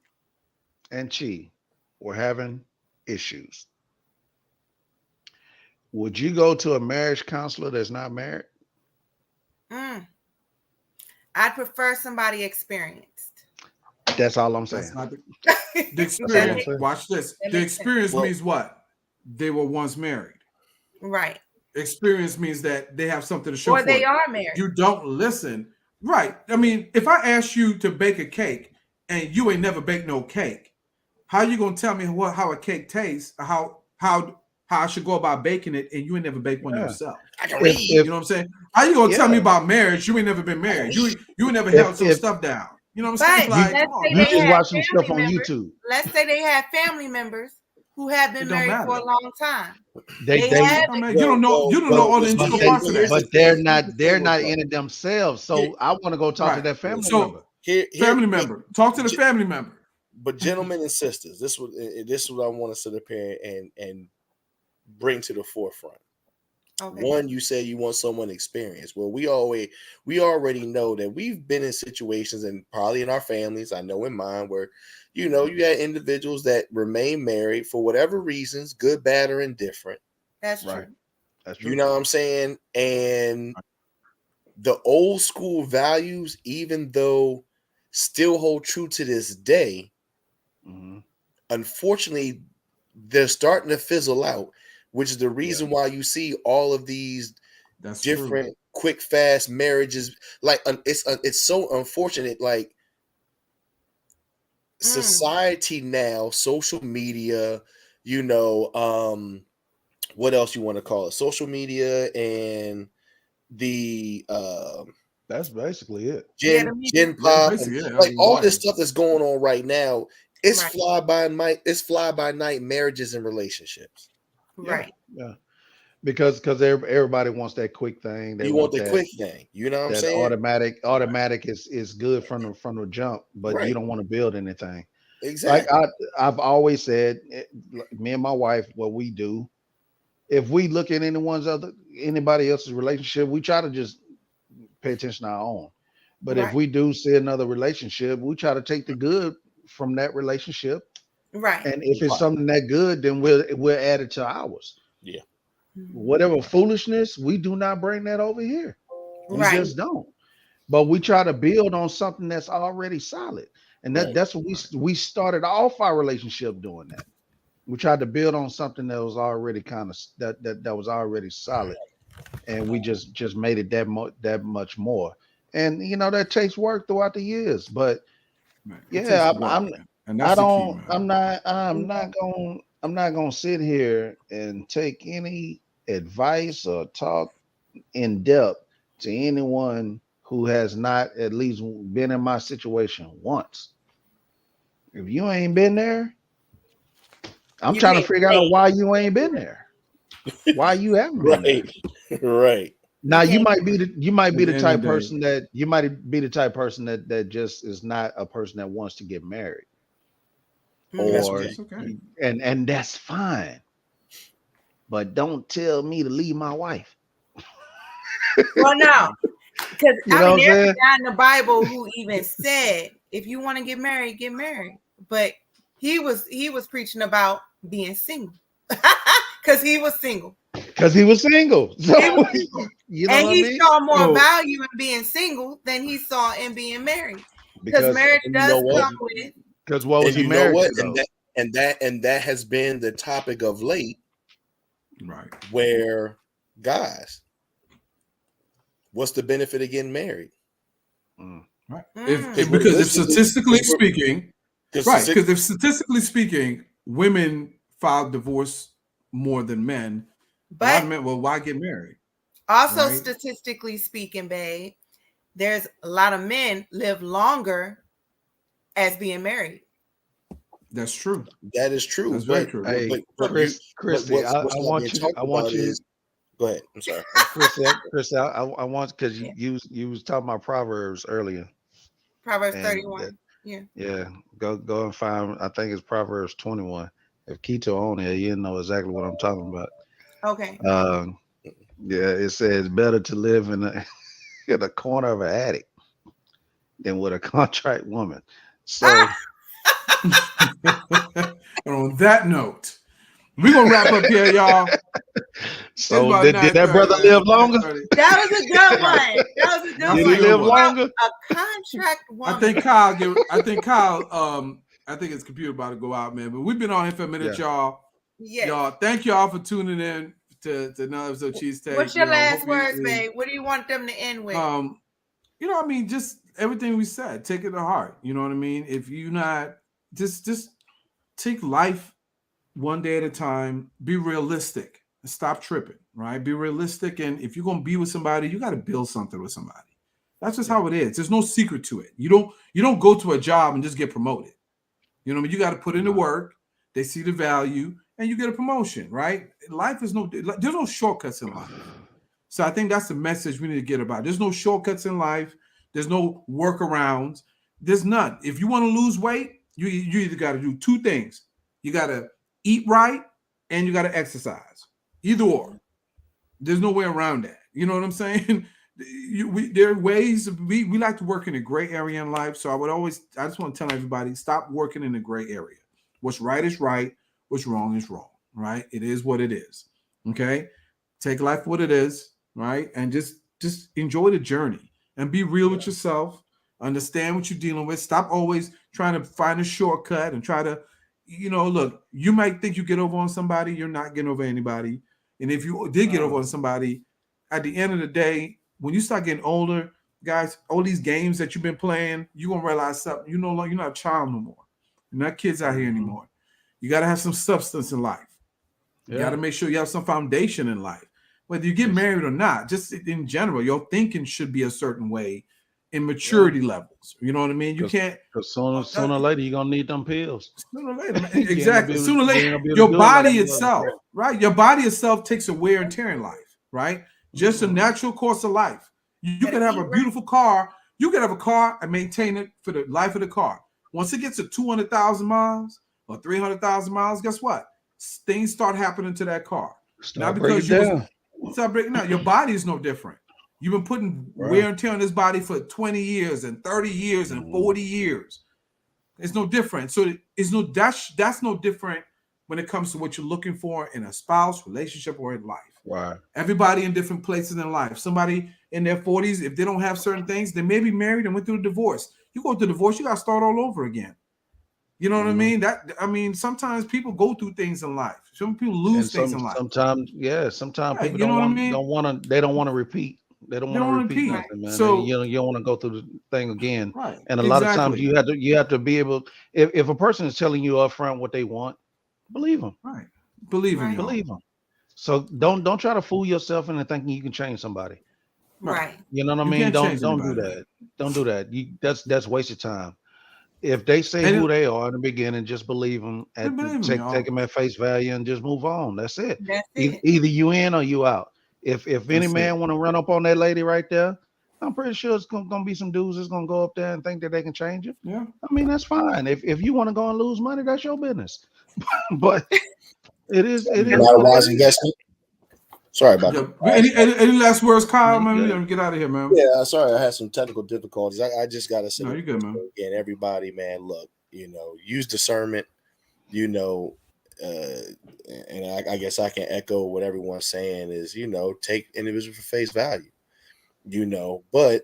and Chee were having issues, would you go to a marriage counselor that's not married? I'd prefer somebody experienced. That's all I'm saying. The experience. Watch this. The experience means what? They were once married. Right. Experience means that they have something to show for it. Or they are married. You don't listen. Right. I mean, if I ask you to bake a cake and you ain't never baked no cake, how you gonna tell me how a cake tastes? How I should go about baking it, and you ain't never baked one yourself? You know what I'm saying? How you gonna tell me about marriage? You ain't never been married. You ain't never held some stuff down. You know what I'm saying? Like, you just watch some stuff on YouTube. Let's say they have family members who have been married for a long time. You don't know all the integral parts of that. But they're not in it themselves. So I want to go talk to that family member. Family member. Talk to the family member. But gentlemen and sisters, this is what I want to sit up here and bring to the forefront. Okay. One, you say you want someone experienced. Well, we already know that we've been in situations, and probably in our families, I know in mine, where you had individuals that remain married for whatever reasons, good, bad, or indifferent. That's Right. true. That's true. You know what I'm saying? And the old school values, even though still hold true to this day, unfortunately, they're starting to fizzle out, which is the reason why you see all of these different quick, fast marriages. Like, it's so unfortunate. Like, society now, social media, what else you want to call it? Social media and the That's basically it. Gen Pop, and like all this stuff that's going on right now. It's fly by night. It's fly by night marriages and relationships. Right. Yeah. Because everybody wants that quick thing. They want the that quick thing. You know what I'm that saying? automatic is good from the jump, but you don't want to build anything. Exactly. Like I've always said, me and my wife, what we do, if we look at anybody else's relationship, we try to just pay attention to our own. But if we do see another relationship, we try to take the good from that relationship. Right. And if it's something that good, then we'll add it to ours. Yeah. Whatever foolishness, we do not bring that over here. We just don't. But we try to build on something that's already solid. And that's what we started off our relationship doing that. We tried to build on something that was already kind of that was already solid. And we just made it that much more. And that takes work throughout the years. But I'm not gonna sit here and take any advice or talk in depth to anyone who has not at least been in my situation once. If you ain't been there, I'm trying to figure out why you ain't been there. Why you haven't been there. Right. Now you might be the type person that just is not a person that wants to get married. Or and that's fine. But don't tell me to leave my wife. Well, no, because there's a guy in the Bible who even said, if you want to get married, get married. But he was preaching about being single because he was single. So, he was single. And he saw more value in being single than he saw in being married. Because marriage does come with. Because what was he married to? And that has been the topic of late. Right. Where, guys, what's the benefit of getting married? Right. If statistically speaking, women file divorce more than men. But why get married? Also, statistically speaking, babe, there's a lot of men live longer as being married. That's true. That is true. That's very true. Hey, Chrissy, I want you. Go ahead. I'm sorry, Chris. I want, because you was talking about Proverbs earlier. Proverbs 31. Yeah. Go and find. I think it's Proverbs 21. If Keto on there, you know exactly what I'm talking about. Okay. It says better to live in a corner of an attic than with a contract woman. So. And on that note, we're gonna wrap up here, y'all. So did that brother live longer? That was a good one. Did he live longer? A contract woman. I think his computer about to go out, man. But we've been on here for a minute, y'all. Yes. Y'all, thank y'all for tuning in to another episode of CheesTake. What's your last words, babe? What do you want them to end with? Just everything we said, take it to heart. You know what I mean? If you not just take life one day at a time, be realistic and stop tripping, right? Be realistic. And if you're going to be with somebody, you got to build something with somebody. That's just how it is. There's no secret to it. You don't go to a job and just get promoted. You know what I mean? You got to put in the work. They see the value and you get a promotion, right? There's no shortcuts in life. So I think that's the message we need to get about. There's no shortcuts in life. There's no workarounds. There's none. If you want to lose weight, you either got to do two things. You got to eat right and you got to exercise. Either or. There's no way around that. You know what I'm saying? There are ways we like to work in a gray area in life. So I just want to tell everybody, stop working in the gray area. What's right is right. What's wrong is wrong. Right? It is what it is. Okay. Take life for what it is. Right? And just enjoy the journey and be real with yourself. Understand what you're dealing with. Stop always trying to find a shortcut and try to, look, you might think you get over on somebody. You're not getting over anybody. And if you did get over on somebody, at the end of the day, when you start getting older, guys, all these games that you've been playing, you're going to realize something. You're not a child no more. You're not kids out here anymore. You got to have some substance in life. You got to make sure you have some foundation in life. Whether you get married or not, just in general, your thinking should be a certain way in maturity levels. You know what I mean? You can't. Because sooner or later, you're going to need them pills. Sooner or later, exactly. Sooner or later, your body itself, right? Your body itself takes a wear and tear in life, right? Just a natural course of life. You could have a beautiful car. You could have a car and maintain it for the life of the car. Once it gets to 200,000 miles or 300,000 miles, guess what? Things start happening to that car. Not because start breaking down. Your body is no different. You've been putting wear and tear on this body for 20 years and 30 years and 40 years. It's no different. So that's no different when it comes to what you're looking for in a spouse, relationship, or in life. Right. Everybody in different places in life. Somebody in their 40s, if they don't have certain things, they may be married and went through a divorce. You go through a divorce, you got to start all over again. You know what I mean? Sometimes people go through things in life. Some people lose things in life. Sometimes people don't want to repeat. They don't want to repeat nothing, man. So you don't want to go through the thing again. Right. And a lot of times you have to be able. If a person is telling you up front what they want, believe them. Right. Believe them. So don't try to fool yourself into thinking you can change somebody. Right. You know what I mean? Don't do that. Don't do that. That's wasted time. If they say who they are in the beginning, just believe them and take them at face value and just move on. That's it. Either you in or you out. If any man want to run up on that lady right there, I'm pretty sure it's gonna be some dudes that's gonna go up there and think that they can change it. Yeah. I mean, that's fine. If you want to go and lose money, that's your business. But it is not a wise investment. Sorry about that. Any last words, Kyle? Man, we gotta get out of here, man. Yeah, sorry, I had some technical difficulties. I just gotta say, you're good, man. Again, everybody, man, look, use discernment, and I guess I can echo what everyone's saying is, take individuals for face value, but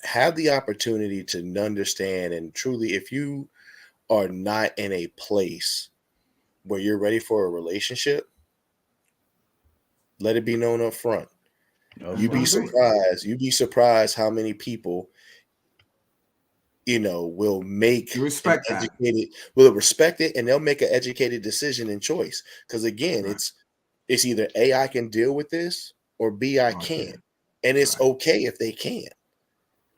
have the opportunity to understand and truly, if you are not in a place where you're ready for a relationship, let it be known up front. You'd be surprised how many people, will make respect will respect it, and they'll make an educated decision and choice. Because again, it's either A, I can deal with this, or B, I can't. And it's okay if they can't.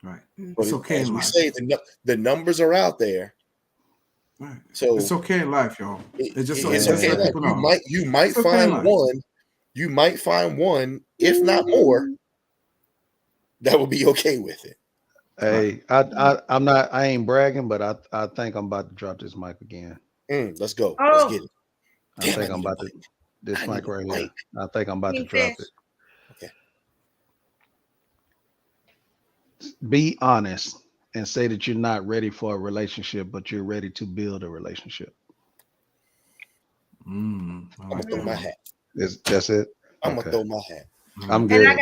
Right. But it's okay. As we say, the numbers are out there. Right. So it's okay in life, y'all. It's okay. You might find one. You might find one, if not more, that will be okay with it. Hey, I ain't bragging, but I think I'm about to drop this mic again. Let's go. Oh. Let's get it. I think I'm about to this mic right here. I think I'm about to drop it. Okay. Be honest and say that you're not ready for a relationship, but you're ready to build a relationship. I'm gonna throw my hat. That's it. I'm gonna throw my hat. I'm good. And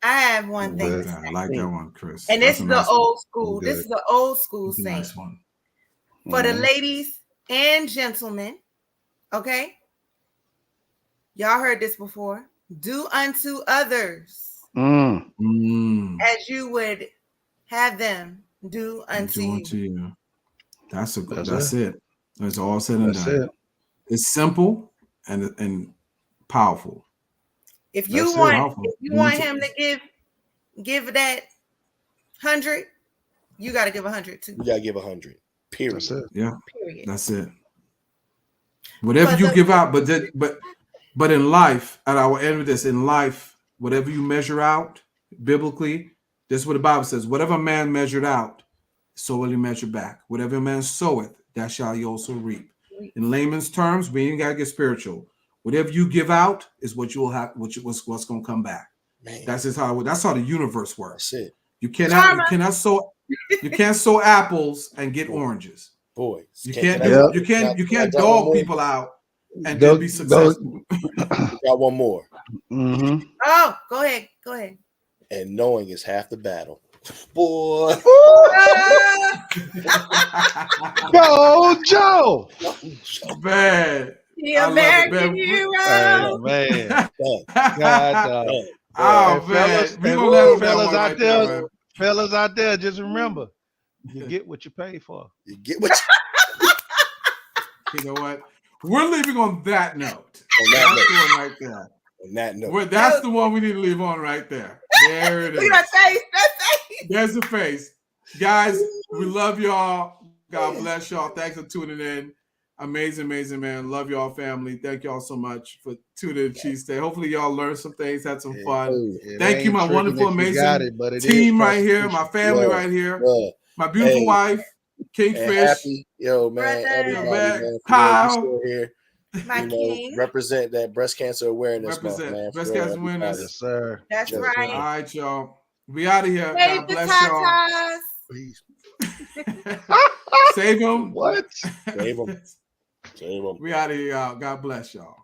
I have one thing to say. I like that one, Chris. And this is the old school. This is the old school saying. Nice one. For the ladies and gentlemen, okay? Y'all heard this before. Do unto others as you would have them do unto you. That's it. That's all said and done. It's simple and powerful. If you want him to give that 100, you got to give 100 too. You got to give 100. Period. That's it. Yeah. Period. That's it. Whatever you give out, but in life, and I will end with this: in life, whatever you measure out biblically, this is what the Bible says: whatever a man measured out, so will he measure back. Whatever a man soweth, that shall he also reap. In layman's terms, we ain't gotta get spiritual. Whatever you give out is what you'll have. What's going to come back. Man, That's how the universe works. that's it. You can't sow apples and get oranges. Boy, You can't dog people out and then be successful. Got one more. Mm-hmm. Oh, go ahead. And knowing is half the battle. Boy. Go, Joe. Man. The American hero. Hey, man. God, oh, hey, fellas, fellas out there, just remember, you get what you pay for. You get what you know what? We're leaving on that note. That's the one right there. On that note. That's the one we need to leave on right there. There it is. Look at that face. There's the face. Guys, we love y'all. God bless y'all. Thanks for tuning in. Amazing, man. Love y'all, family. Thank y'all so much for tuning in to CheesTake. Hopefully y'all learned some things, had some fun. Thank you, my wonderful, amazing team right here, my family right here, my beautiful wife, Kingfish. Happy, man, everybody, man, Kyle. Here. My king. Represent that breast cancer awareness month, man. Breast cancer awareness. Yes, sir. That's right. All right, y'all. We out of here. Save God bless y'all. Please. Save them. What? Save them. We out of here, y'all. God bless y'all.